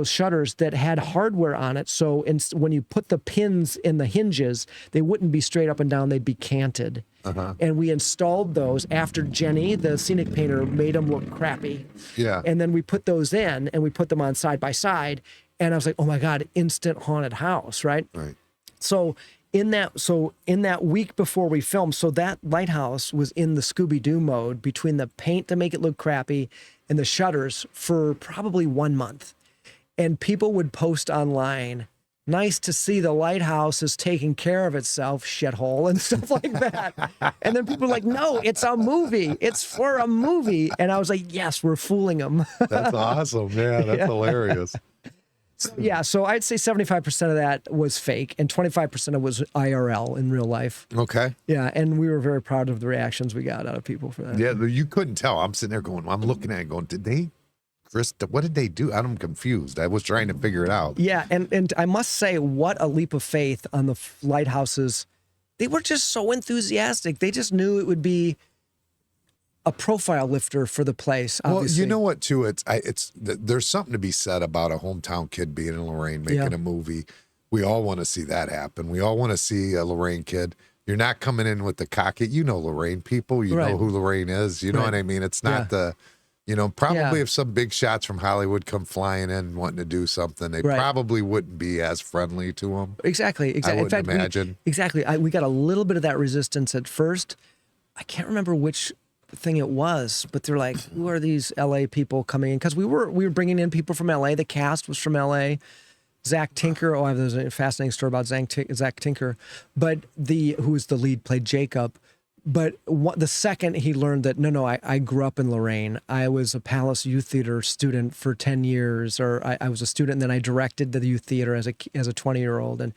shutters that had hardware on it. So when you put the pins in the hinges, they wouldn't be straight up and down. They'd be canted. Uh-huh. And we installed those after Jenny, the scenic painter, made them look crappy. Yeah. And then we put those in and we put them on side by side. And I was like, oh my God, instant haunted house, right? Right. So in that week before we filmed, so that lighthouse was in the Scooby-Doo mode between the paint to make it look crappy and the shutters for probably 1 month. And people would post online, nice to see the lighthouse is taking care of itself, shithole, and stuff like that. And then people were like, no, it's a movie. It's for a movie. And I was like, yes, we're fooling them. That's awesome. Yeah, that's hilarious. Yeah, so I'd say 75% of that was fake and 25% of it was IRL in real life. Okay. Yeah, and we were very proud of the reactions we got out of people for that. Yeah, you couldn't tell. I'm sitting there going, I'm looking at it going, Chris, what did they do? I'm confused. I was trying to figure it out. Yeah, and I must say, what a leap of faith on the lighthouses. They were just so enthusiastic. They just knew it would be a profile lifter for the place. Obviously. Well, you know what, too? There's something to be said about a hometown kid being in Lorain, making a movie. We all want to see that happen. We all want to see a Lorain kid. You're not coming in with the cocky. You know Lorain people. You know who Lorain is. You know what I mean? It's not probably if some big shots from Hollywood come flying in wanting to do something, they probably wouldn't be as friendly to them. Exactly. I wouldn't imagine. We got a little bit of that resistance at first. I can't remember which thing it was, but they're like, who are these LA people coming in? Because we were bringing in people from LA. The cast was from LA. Zach Tinker. Oh, there's a fascinating story about Zach Tinker, but who was the lead, played Jacob. But the second he learned that, no, I grew up in Lorain. I was a Palace Youth Theater student for 10 years, or I was a student, and then I directed the youth theater as a 20-year-old, and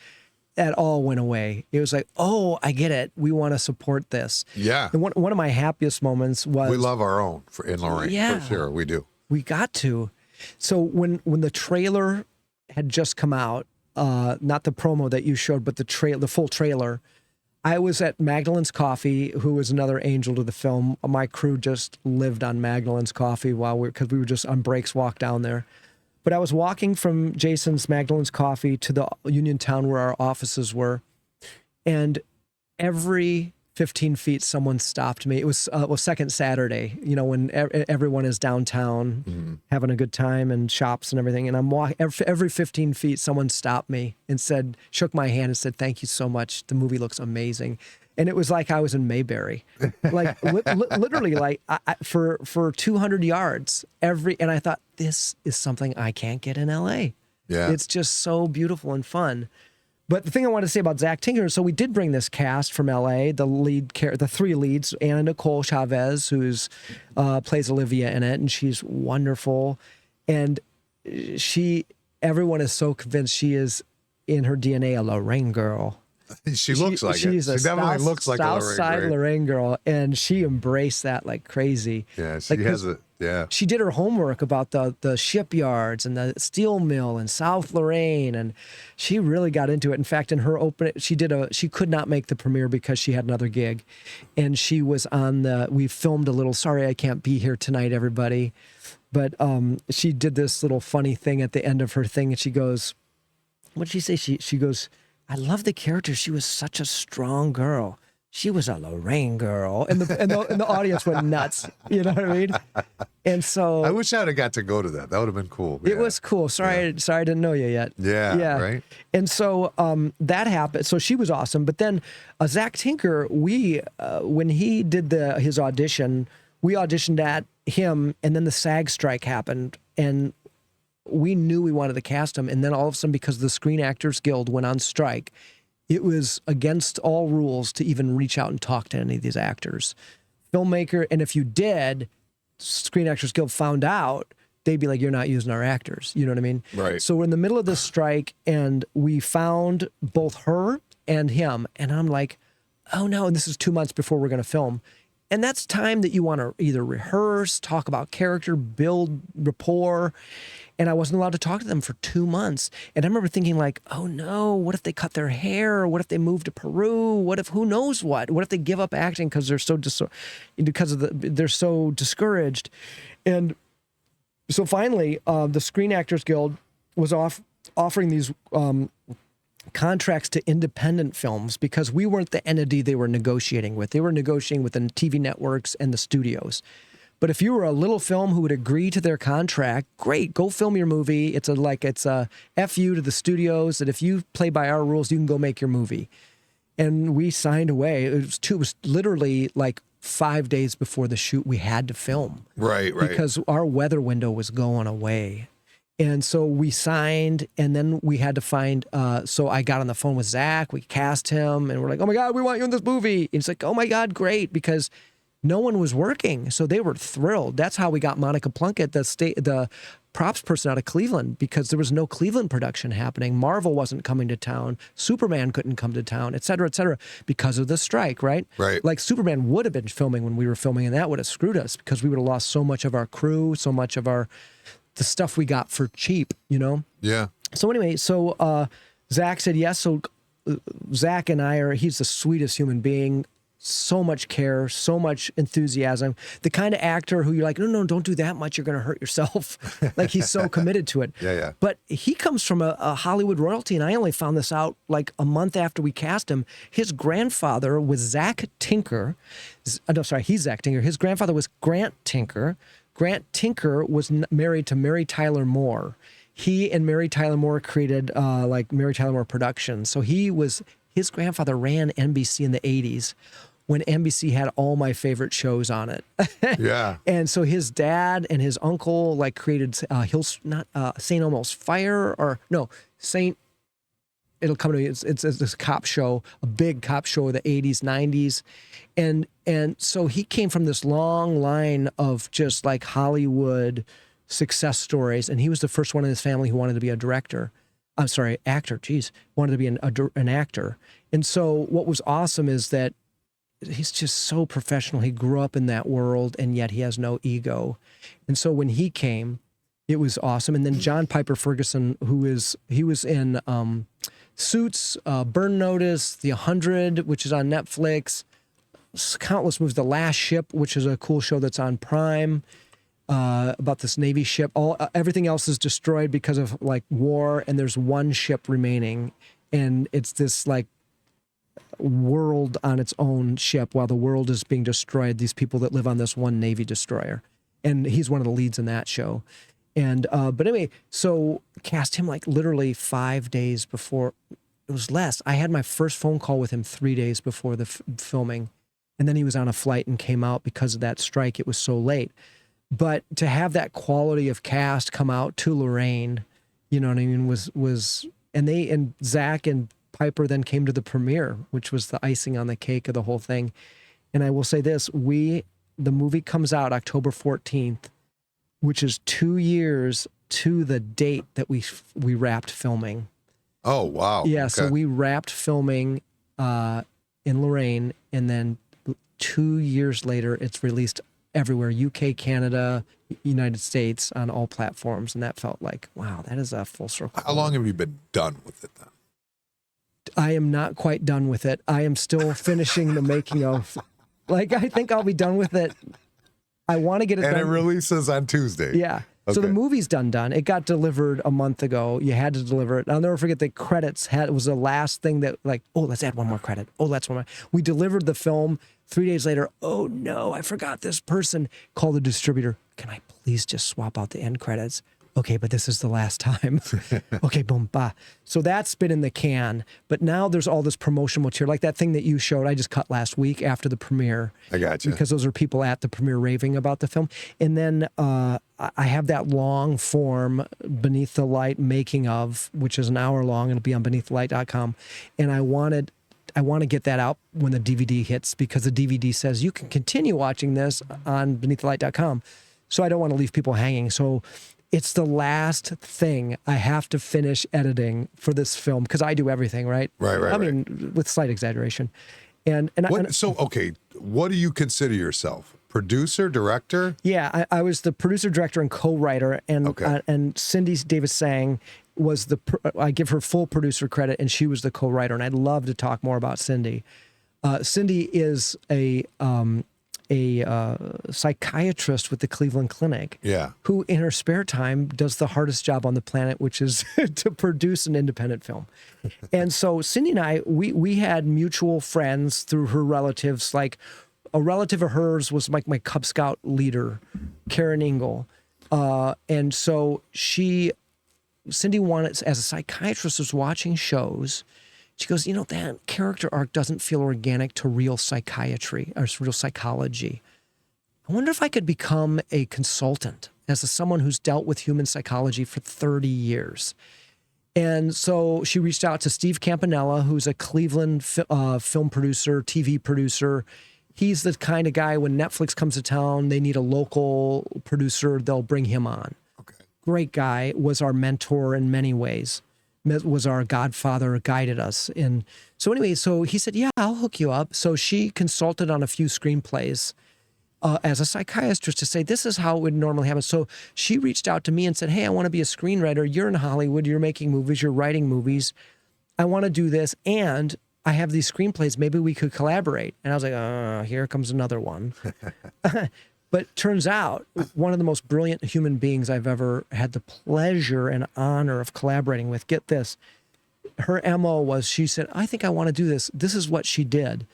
that all went away. It was like, oh, I get it. We want to support this. Yeah. And one of my happiest moments was... We love our own in Lorain, for sure. We do. We got to. So when the trailer had just come out, not the promo that you showed, but the full trailer... I was at Magdalene's Coffee, who was another angel to the film. My crew just lived on Magdalene's Coffee because we were just on breaks, walk down there. But I was walking from Jason's Magdalene's Coffee to the Uniontown where our offices were, and every 15 feet someone stopped me. It was second Saturday, when everyone is downtown having a good time and shops and everything. And I'm walking every 15 feet, someone stopped me and shook my hand and said, "Thank you so much. The movie looks amazing." And it was like I was in Mayberry, like literally, like for 200 yards and I thought, this is something I can't get in LA. Yeah. It's just so beautiful and fun. But the thing I want to say about Zach Tinker, so we did bring this cast from LA, the three leads, Anna Nicole Chavez, who's plays Olivia in it, and she's wonderful. And everyone is so convinced she is in her DNA a Lorraine girl. She looks like it. She definitely looks like a Lorraine. Southside Lorraine girl, and she embraced that like crazy. Yeah, she has it. Yeah, she did her homework about the shipyards and the steel mill in South Lorraine, and she really got into it. In fact, in her open, she could not make the premiere because she had another gig, and she was we filmed a little. Sorry, I can't be here tonight, everybody, but she did this little funny thing at the end of her thing, and she goes, what did she say? She goes, I love the character. She was such a strong girl. She was a Lorraine girl. And the audience went nuts. You know what I mean? And so I wish I'd have got to go to that. That would have been cool. It was cool. Sorry, I didn't know you yet. Yeah. Right. And so that happened. So she was awesome. But then Zach Tinker, when he did his audition, we auditioned at him, and then the SAG strike happened, and we knew we wanted to cast him, and then all of a sudden, because the Screen Actors Guild went on strike, it was against all rules to even reach out and talk to any of these actors. Filmmaker, and if you did, Screen Actors Guild found out, they'd be like, you're not using our actors. You know what I mean? Right. So we're in the middle of this strike, and we found both her and him, and I'm like, oh no, and this is 2 months before we're going to film. And that's time that you want to either rehearse, talk about character, build rapport. And I wasn't allowed to talk to them for 2 months. And I remember thinking like, oh no, what if they cut their hair? What if they move to Peru? What if, who knows what? What if they give up acting because they're they're so discouraged? And so finally, the Screen Actors Guild was offering these contracts to independent films because we weren't the entity they were negotiating with. They were negotiating with the TV networks and the studios. But if you were a little film who would agree to their contract, great, go film your movie. It's a FU to the studios that if you play by our rules, you can go make your movie. And we signed away. It was literally like 5 days before the shoot we had to film. Right. Because our weather window was going away. And so we signed, and then we had to find, so I got on the phone with Zach, we cast him, and we're like, oh my God, we want you in this movie. And it's like, oh my God, great, because no one was working. So they were thrilled. That's how we got Monica Plunkett, the props person out of Cleveland, because there was no Cleveland production happening. Marvel wasn't coming to town. Superman couldn't come to town, et cetera, because of the strike, right? Right. Like Superman would have been filming when we were filming, and that would have screwed us because we would have lost so much of our crew, so much of the stuff we got for cheap, you know? Yeah. So anyway, Zach said yes. So Zach and he's the sweetest human being, so much care, so much enthusiasm. The kind of actor who you're like, no, don't do that much. You're going to hurt yourself. Like he's so committed to it. Yeah. But he comes from a Hollywood royalty, and I only found this out like a month after we cast him. His grandfather was Zach Tinker. He's Zach Tinker. His grandfather was Grant Tinker. Grant Tinker was married to Mary Tyler Moore. He and Mary Tyler Moore created Mary Tyler Moore Productions. So his grandfather ran NBC in the 80s when NBC had all my favorite shows on it. Yeah. And so his dad and his uncle created St. Elmo's Fire, it'll come to me. It's this cop show, a big cop show of the 80s, 90s. And so he came from this long line of just like Hollywood success stories. And he was the first one in his family who wanted to be a actor. Wanted to be an actor. And so what was awesome is that he's just so professional. He grew up in that world, and yet he has no ego. And so when he came, it was awesome. And then John Piper Ferguson, he was in Suits, Burn Notice, The 100, which is on Netflix, countless movies. The Last Ship, which is a cool show that's on Prime, about this Navy ship. Everything else is destroyed because of like war, and there's one ship remaining, and it's this like world on its own ship while the world is being destroyed. These people that live on this one Navy destroyer, and he's one of the leads in that show. And but anyway, so cast him like literally 5 days before. it was less. I had my first phone call with him 3 days before the filming, and then he was on a flight and came out because of that strike. It was so late. But to have that quality of cast come out to Lorraine, you know what I mean, was and Zach and Piper then came to the premiere, which was the icing on the cake of the whole thing. And I will say this, the movie comes out October 14th, which is 2 years to the date that we wrapped filming. Oh, wow. Yeah, Okay. so we wrapped filming in Lorraine, and then 2 years later, it's released everywhere, UK, Canada, United States, on all platforms. And that felt like, wow, that is a full circle. How long have you been done with it then? I am not quite done with it. I am still finishing the making of, I think I'll be done with it. I want to get it done. And it releases on Tuesday. Yeah. So the movie's done. It got delivered a month ago. You had to deliver it. I'll never forget the credits was the last thing that let's add one more credit. Oh, that's one more. We delivered the film 3 days later. Oh no, I forgot this person. Called the distributor. Can I please just swap out the end credits? Okay, but this is the last time. Okay, boom, bah. So that's been in the can. But now there's all this promotional material, like that thing that you showed. I just cut last week after the premiere. I got you. Because those are people at the premiere raving about the film. And then I have that long form Beneath the Light making of, which is an hour long. It'll be on beneaththelight.com. And I want to get that out when the DVD hits, because the DVD says you can continue watching this on beneaththelight.com. So I don't want to leave people hanging. So it's the last thing I have to finish editing for this film, because I do everything, right? Right. I mean, with slight exaggeration. And what do you consider yourself? Producer, director? Yeah, I was the producer, director, and co-writer, and Cindy Davis-Sang was I give her full producer credit, and she was the co-writer. And I'd love to talk more about Cindy. Cindy is a psychiatrist with the Cleveland Clinic, who in her spare time does the hardest job on the planet, which is to produce an independent film. And so Cindy and I, we had mutual friends through her relatives. Like a relative of hers was like my Cub Scout leader, Karen Ingle. And so Cindy wanted, as a psychiatrist, was watching shows. She goes, that character arc doesn't feel organic to real psychiatry or real psychology. I wonder if I could become a consultant as someone who's dealt with human psychology for 30 years. And so she reached out to Steve Campanella, who's a Cleveland film producer, TV producer. He's the kind of guy, when Netflix comes to town, they need a local producer, they'll bring him on. Okay. Great guy, was our mentor in many ways. Was our godfather, guided us. And so anyway, so he said, yeah, I'll hook you up. So she consulted on a few screenplays as a psychiatrist to say, this is how it would normally happen. So she reached out to me and said, hey, I want to be a screenwriter. You're in Hollywood. You're making movies. You're writing movies. I want to do this. And I have these screenplays. Maybe we could collaborate. And I was like, here comes another one. But turns out, one of the most brilliant human beings I've ever had the pleasure and honor of collaborating with, get this, her MO was, she said, I think I want to do this. This is what she did.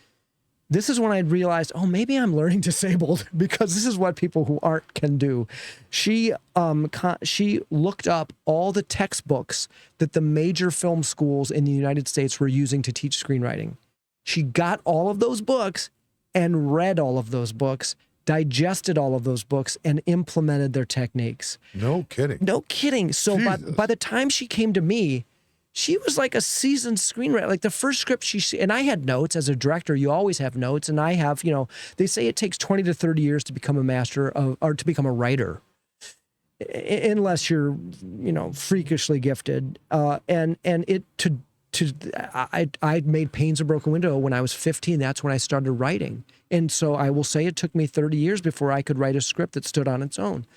This is when I realized, oh, maybe I'm learning disabled, because this is what people who aren't can do. She looked up all the textbooks that the major film schools in the United States were using to teach screenwriting. She got all of those books and read all of those books, digested all of those books, and implemented their techniques. No kidding. No kidding. So by the time she came to me, she was like a seasoned screenwriter. Like the first script and I had notes as a director. You always have notes. And I have, they say it takes 20 to 30 years to become a master or to become a writer, unless you're, freakishly gifted. I made Panes a Broken Window when I was 15. That's when I started writing. And so I will say it took me 30 years before I could write a script that stood on its own.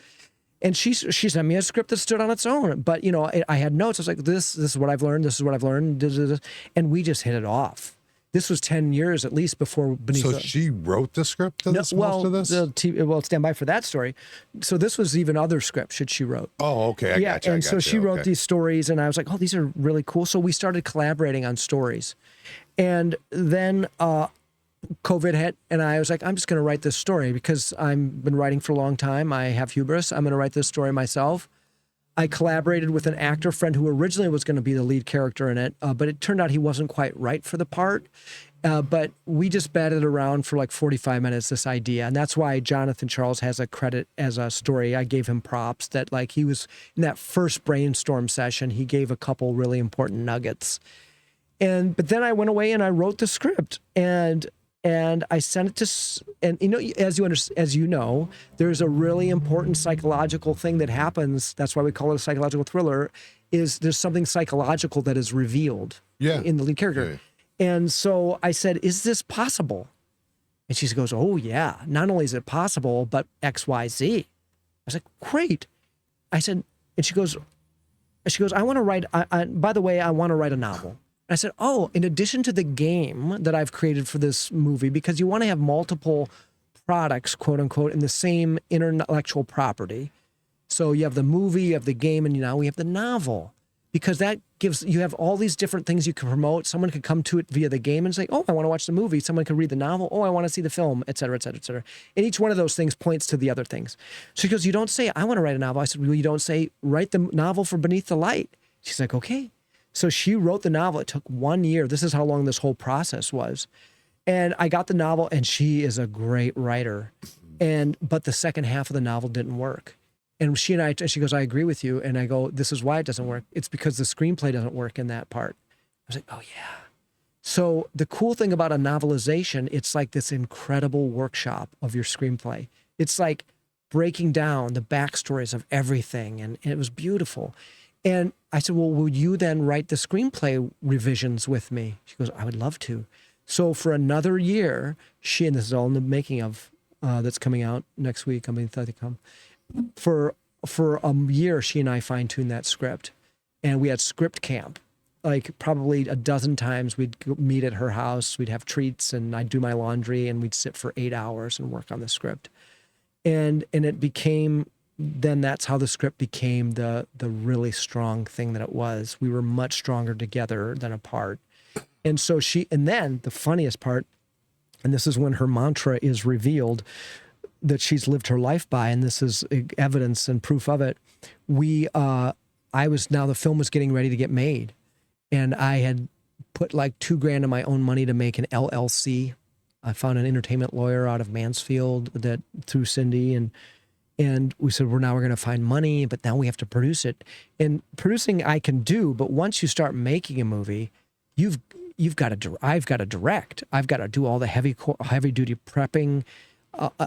And she sent me a script that stood on its own. But, I had notes. I was like, this is what I've learned. This is what I've learned. And we just hit it off. This was 10 years at least before Beneath. So she wrote the script to most of this? Stand by for that story. So this was even other scripts that she wrote. Oh, okay. I got you. And so she wrote these stories, and I was like, oh, these are really cool. So we started collaborating on stories. And then COVID hit, and I was like, I'm just going to write this story because I've been writing for a long time. I have hubris. I'm going to write this story myself. I collaborated with an actor friend who originally was going to be the lead character in it, but it turned out he wasn't quite right for the part. But we just batted around for like 45 minutes, this idea. And that's why Jonathan Charles has a credit as a story. I gave him props that like he was in that first brainstorm session, he gave a couple really important nuggets. But then I went away and I wrote the script and I sent it to, and you know, as you know, there's a really important psychological thing that happens. That's why we call it a psychological thriller, is there's something psychological that is revealed in the lead character. Yeah. And so I said, is this possible? And she goes, oh yeah, not only is it possible, but X, Y, Z. I was like, great. I said, and she goes, I want to write, by the way, I want to write a novel. I said, oh, in addition to the game that I've created for this movie, because you want to have multiple products, quote unquote, in the same intellectual property. So you have the movie, you have the game, and now we have the novel. Because that gives, you have all these different things you can promote. Someone could come to it via the game and say, oh, I want to watch the movie. Someone could read the novel. Oh, I want to see the film, et cetera, et cetera, et cetera. And each one of those things points to the other things. So she goes, you don't say, I want to write a novel. I said, well, you don't say, write the novel for Beneath the Light. She's like, okay. So she wrote the novel. It took 1 year. This is how long this whole process was. And I got the novel, and she is a great writer. But the second half of the novel didn't work. And she goes, I agree with you. And I go, this is why it doesn't work. It's because the screenplay doesn't work in that part. I was like, oh yeah. So the cool thing about a novelization, it's like this incredible workshop of your screenplay. It's like breaking down the backstories of everything. And it was beautiful. And I said, well, will you then write the screenplay revisions with me? She goes, I would love to. So for another year, and this is all in the making of, that's coming out next week. I mean, I think for a year, she and I fine-tuned that script, and we had script camp. Like probably a dozen times we'd meet at her house, we'd have treats, and I'd do my laundry, and we'd sit for 8 hours and work on the script. And it became, then that's how the script became the really strong thing that it was. We were much stronger together than apart. And so and then the funniest part, and this is when her mantra is revealed, that she's lived her life by, and this is evidence and proof of it. The film was getting ready to get made, and I had put like $2,000 of my own money to make an LLC. I found an entertainment lawyer out of Mansfield through Cindy, and we said, we're going to find money, but now we have to produce it. And producing I can do, but once you start making a movie, I've got to direct. I've got to do all the heavy duty prepping.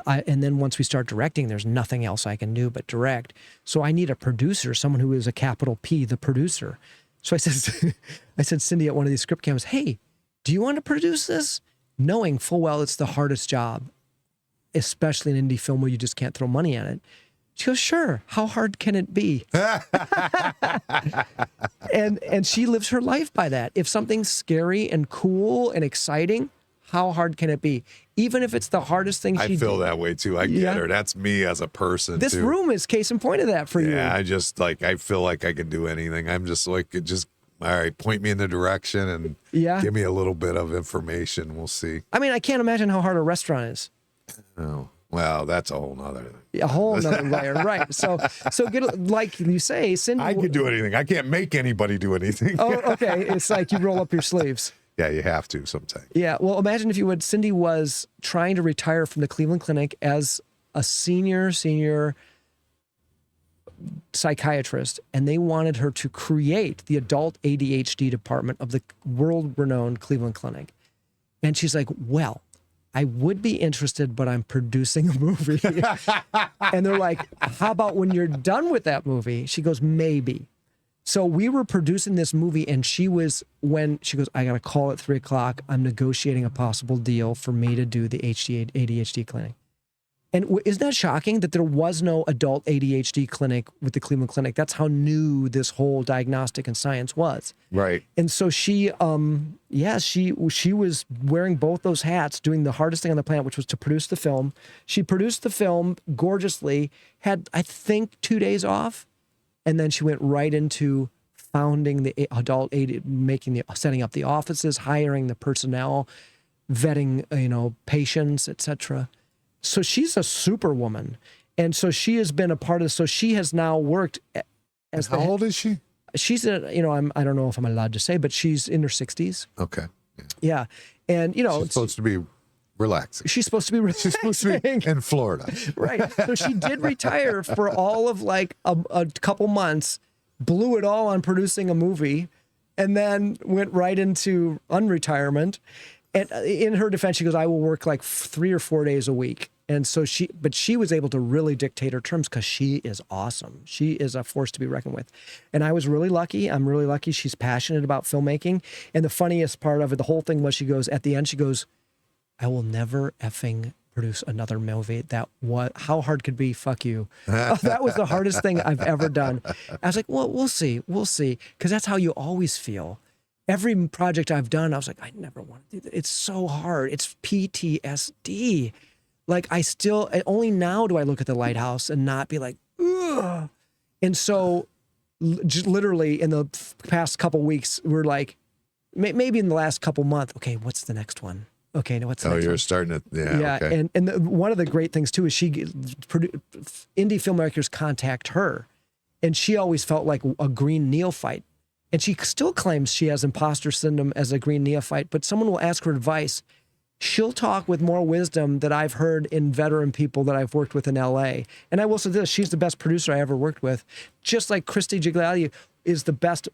And then once we start directing, there's nothing else I can do but direct. So I need a producer, someone who is a capital P, the producer. So I said, Cindy at one of these script camps, hey, do you want to produce this? Knowing full well it's the hardest job, especially in indie film where you just can't throw money at it. She goes, sure. How hard can it be? and she lives her life by that. If something's scary and cool and exciting, how hard can it be? Even if it's the hardest thing I feel that way too. I get her. That's me as a person. This too. room is case in point of that for you. Yeah, I feel like I can do anything. I'm just like, all right, point me in the direction and give me a little bit of information. We'll see. I mean, I can't imagine how hard a restaurant is. Oh, well, that's a whole nother thing. A whole nother layer, right? So like you say, Cindy. I could do anything. I can't make anybody do anything. Oh, okay. It's like you roll up your sleeves. Yeah, you have to sometimes. Yeah. Well, imagine if you would. Cindy was trying to retire from the Cleveland Clinic as a senior psychiatrist, and they wanted her to create the adult ADHD department of the world-renowned Cleveland Clinic. And she's like, well, I would be interested, but I'm producing a movie. And they're like, how about when you're done with that movie? She goes, maybe. So we were producing this movie, and she goes, I got a call at 3:00. I'm negotiating a possible deal for me to do the ADHD clinic. And isn't that shocking that there was no adult ADHD clinic with the Cleveland Clinic? That's how new this whole diagnostic and science was. Right. And so she was wearing both those hats, doing the hardest thing on the planet, which was to produce the film. She produced the film gorgeously, had, I think, 2 days off. And then she went right into founding the adult aid, setting up the offices, hiring the personnel, vetting, patients, etc. So she's a superwoman. And so she has been a part of this. So she has now worked as How old is she? She's I don't know if I'm allowed to say, but she's in her 60s. Okay. Yeah. And, She's supposed to be relaxing. she's supposed to be relaxing. She's supposed to be in Florida. Right. So she did retire for all of like a couple months, blew it all on producing a movie, and then went right into unretirement. And in her defense, she goes, I will work like 3 or 4 days a week. And so she was able to really dictate her terms because she is awesome. She is a force to be reckoned with. And I was really lucky. I'm really lucky. She's passionate about filmmaking. And the funniest part of it, the whole thing was at the end, she goes, I will never effing produce another movie. How hard could be? Fuck you. That was the hardest thing I've ever done. I was like, well, we'll see. Because that's how you always feel. Every project I've done, I was like, I never want to do that. It's so hard. It's PTSD. Like only now do I look at the Lighthouse and not be like, ugh. And so literally in the past couple weeks, we're like, maybe in the last couple months, okay, what's the next one? Okay, now what's the next you're one? starting to, Yeah, okay. and one of the great things too is indie filmmakers contact her, and she always felt like a green neophyte. And she still claims she has imposter syndrome as a green neophyte, but someone will ask her advice. She'll talk with more wisdom that I've heard in veteran people that I've worked with in LA. And I will say this, she's the best producer I ever worked with. Just like Christy Gigliotti is the best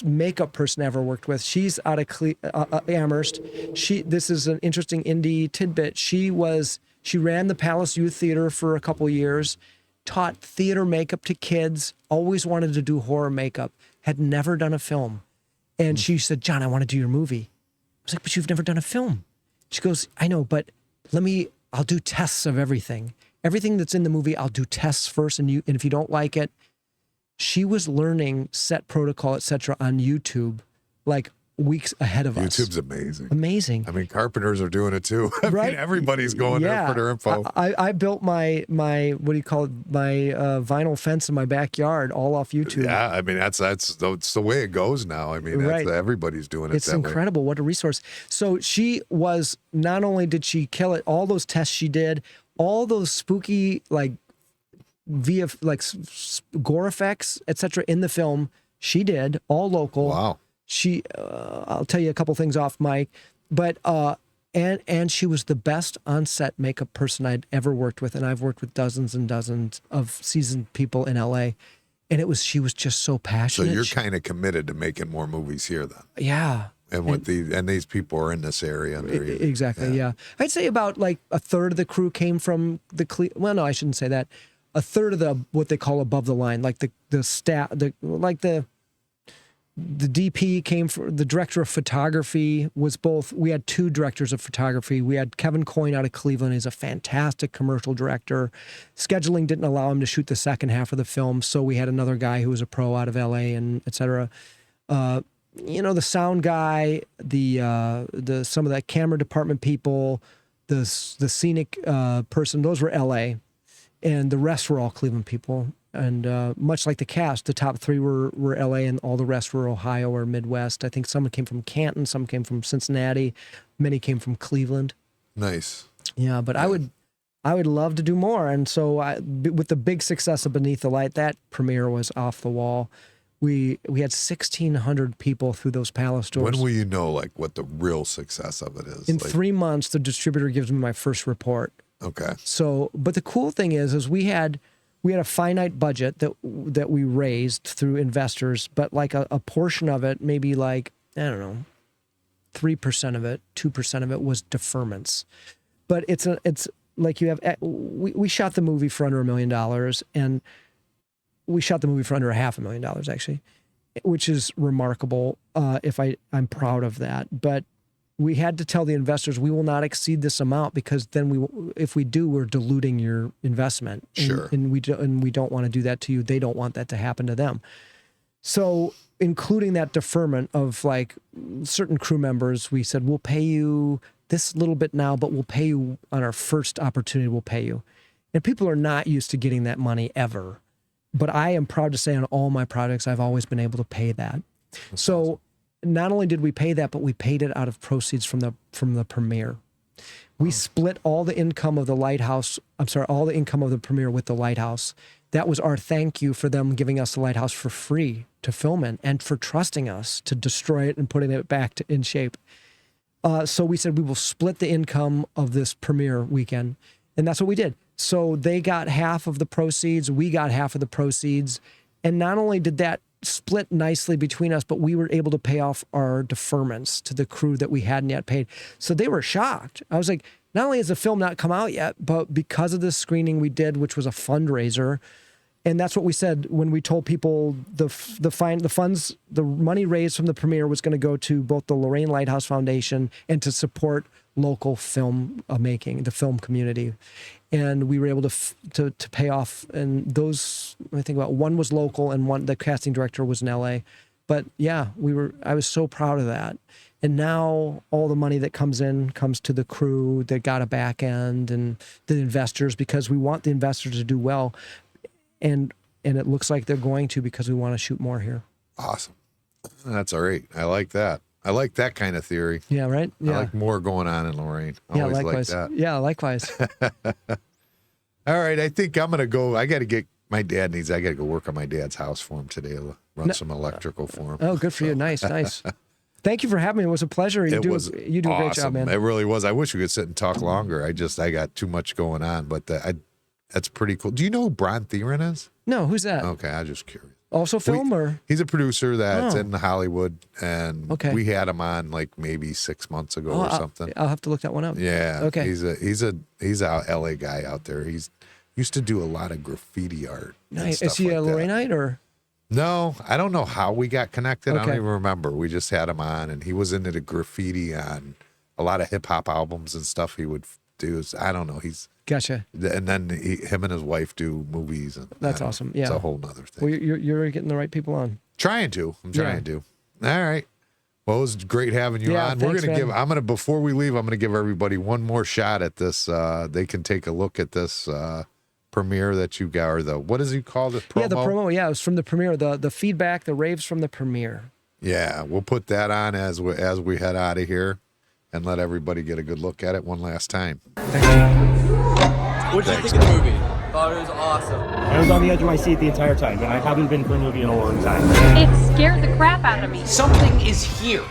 makeup person I ever worked with. She's out of Amherst. This is an interesting indie tidbit. She ran the Palace Youth Theater for a couple years, taught theater makeup to kids, always wanted to do horror makeup, had never done a film. And she said, John, I want to do your movie. I was like, but you've never done a film. She goes, I know, but I'll do tests of everything. Everything that's in the movie, I'll do tests first. And if you don't like it, she was learning set protocol, etc. on YouTube, like weeks ahead of us. YouTube's amazing. Amazing. I mean, carpenters are doing it too. I Right? mean, everybody's going there for their info. I built my what do you call it? My vinyl fence in my backyard, all off YouTube. Yeah, I mean that's the way it goes now. I mean, Right. Everybody's doing it. It's that incredible. Way. What a resource. So she was, not only did she kill it, all those tests she did, all those spooky gore effects, etc. in the film, she did, all local. Wow. She, I'll tell you a couple things off mic, but and she was the best on-set makeup person I'd ever worked with, and I've worked with dozens and dozens of seasoned people in LA, and she was just so So passionate. you're kind of committed to making more movies here then. Yeah. And these people are in this area under you. Exactly, yeah. I'd say about like a third of the crew came from well, no, I shouldn't say that. A third of what they call above the line, like the staff, the DP came from, the director of photography was both. We had 2 directors of photography. We had Kevin Coyne out of Cleveland. He's a fantastic commercial director. Scheduling didn't allow him to shoot the second half of the film, so we had another guy who was a pro out of LA and et cetera. The sound guy, the some of the camera department people, the scenic person, those were LA, and the rest were all Cleveland people. And much like the cast, the top 3 were LA, and all the rest were Ohio or Midwest. I think some came from Canton, some came from Cincinnati, many came from Cleveland. Nice. Yeah, but I would love to do more. And so with the big success of Beneath the Light, that premiere was off the wall. We had 1,600 people through those Palace doors. When will you know what the real success of it is? In 3 months, the distributor gives me my first report. Okay. So, but the cool thing is we had a finite budget that we raised through investors, but like a portion of it, maybe like, I don't know, 3% of it, 2% of it was deferments. But it's like you have, we shot the movie for under $1 million, and we shot the movie for under $500,000 actually, which is remarkable. I'm proud of that. But we had to tell the investors we will not exceed this amount, because then if we do, we're diluting your investment. Sure. And we don't want to do that to you. They don't want that to happen to them. So including that deferment of like certain crew members, we said, we'll pay you this little bit now, but we'll pay you on our first opportunity, we'll pay you. And people are not used to getting that money ever. But I am proud to say on all my projects, I've always been able to pay that. So not only did we pay that, but we paid it out of proceeds from the premiere. We split all the income of the Lighthouse. All the income of the premiere with the Lighthouse. that was our thank you for them giving us the Lighthouse for free to film in and for trusting us to destroy it and putting it back in shape. So we said we will split the income of this premiere weekend. And that's what we did. So they got half of the proceeds. We got half of the proceeds. And not only did that split nicely between us, but we were able to pay off our deferments to the crew that we hadn't yet paid. So they were shocked. I was like, not only has the film not come out yet, but because of this screening we did, which was a fundraiser, and that's what we said when we told people the funds, the money raised from the premiere was going to go to both the Lorraine Lighthouse Foundation and to support local film making, the film community. And we were able to pay off. And those, I think about one was local and one, the casting director was in LA. But yeah, I was so proud of that. And now all the money that comes in comes to the crew that got a back end and the investors, because we want the investors to do well. And it looks like they're going to, because we want to shoot more here. Awesome. That's all right. I like that. I like that kind of theory. Yeah, right? Yeah. I like more going on in Lorraine. I yeah, always likewise. like that. Yeah, likewise. All right. I think I'm going to go. I got to get, I got to go work on my dad's house for him today. Run some electrical for him. Oh, good for you. Nice, nice. Thank you for having me. It was a pleasure. You do a great job, man. It really was. I wish we could sit and talk longer. I got too much going on, but that's pretty cool. Do you know who Bron Theron is? No, who's that? Okay, I'm just curious. Also film or? He's a producer that's in Hollywood, and okay. we had him on like maybe 6 months ago or something. I'll have to look that one up. Yeah. Okay. He's a LA guy out there. He's used to do a lot of graffiti art. Nice. Is he a Lorrainite or? No, I don't know how we got connected. Okay. I don't even remember. We just had him on, and he was into the graffiti on a lot of hip hop albums and stuff he would do. I don't know. He's gotcha. And then him and his wife do movies. And that's awesome. Yeah, it's a whole nother thing. Well, you're getting the right people on. I'm trying to. All right. Well, it was great having you on. Thanks, Before we leave, I'm gonna give everybody one more shot at this. They can take a look at this premiere that you got, or what does he call it? Promo? Yeah, the promo. Yeah, it was from the premiere. The feedback, the raves from the premiere. Yeah, we'll put that on as we head out of here, and let everybody get a good look at it one last time. What did you think of the movie? Thought it was awesome. I was on the edge of my seat the entire time, and I haven't been for a movie in a long time. It scared the crap out of me. Something is here.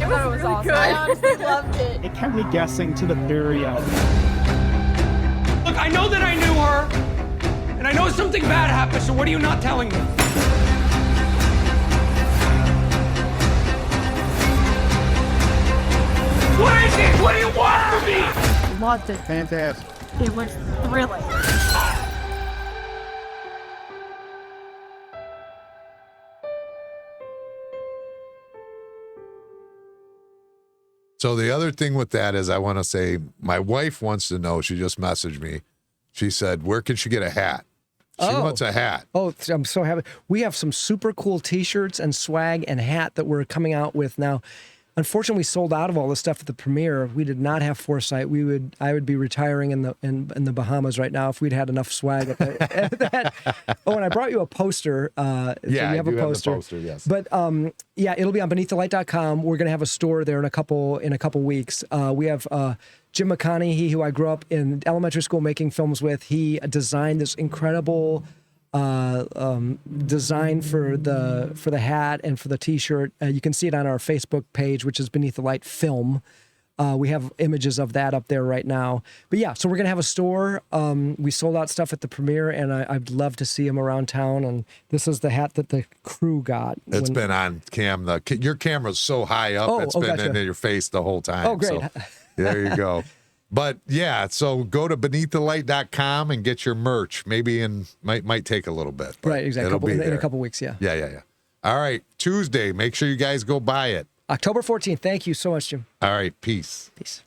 It was awesome. Good. I honestly loved it. It kept me guessing to the very end. Look, I know that I knew her, and I know something bad happened, so what are you not telling me? What is it? What do you want from me? Loved it. Fantastic. It was thrilling. So the other thing with that is I want to say my wife wants to know, she just messaged me. She said, where can she get a hat? She wants a hat. Oh, I'm so happy. We have some super cool t-shirts and swag and hat that we're coming out with now. Unfortunately, we sold out of all the stuff at the premiere. We did not have foresight. I would be retiring in the Bahamas right now if we'd had enough swag at that. Oh, and I brought you a poster. So you have a poster. Have the poster, yes. But yeah, it'll be on BeneathTheLight.com. We're gonna have a store there in a couple weeks. We have Jim McConaughey, who I grew up in elementary school making films with. He designed this incredible design for the hat and for the t-shirt. You can see it on our Facebook page, which is Beneath the Light Film. We have images of that up there right now. But yeah, so we're gonna have a store. We sold out stuff at the premiere, and I'd love to see them around town. And this is the hat that the crew got. It's been on cam. Your camera's so high up, it's been gotcha. into your face the whole time. Oh, great. So, there you go. But yeah, so go to BeneathTheLight.com and get your merch. Maybe might take a little bit. Right, exactly. In a couple weeks, yeah. Yeah. All right, Tuesday. Make sure you guys go buy it. October 14th. Thank you so much, Jim. All right, peace. Peace.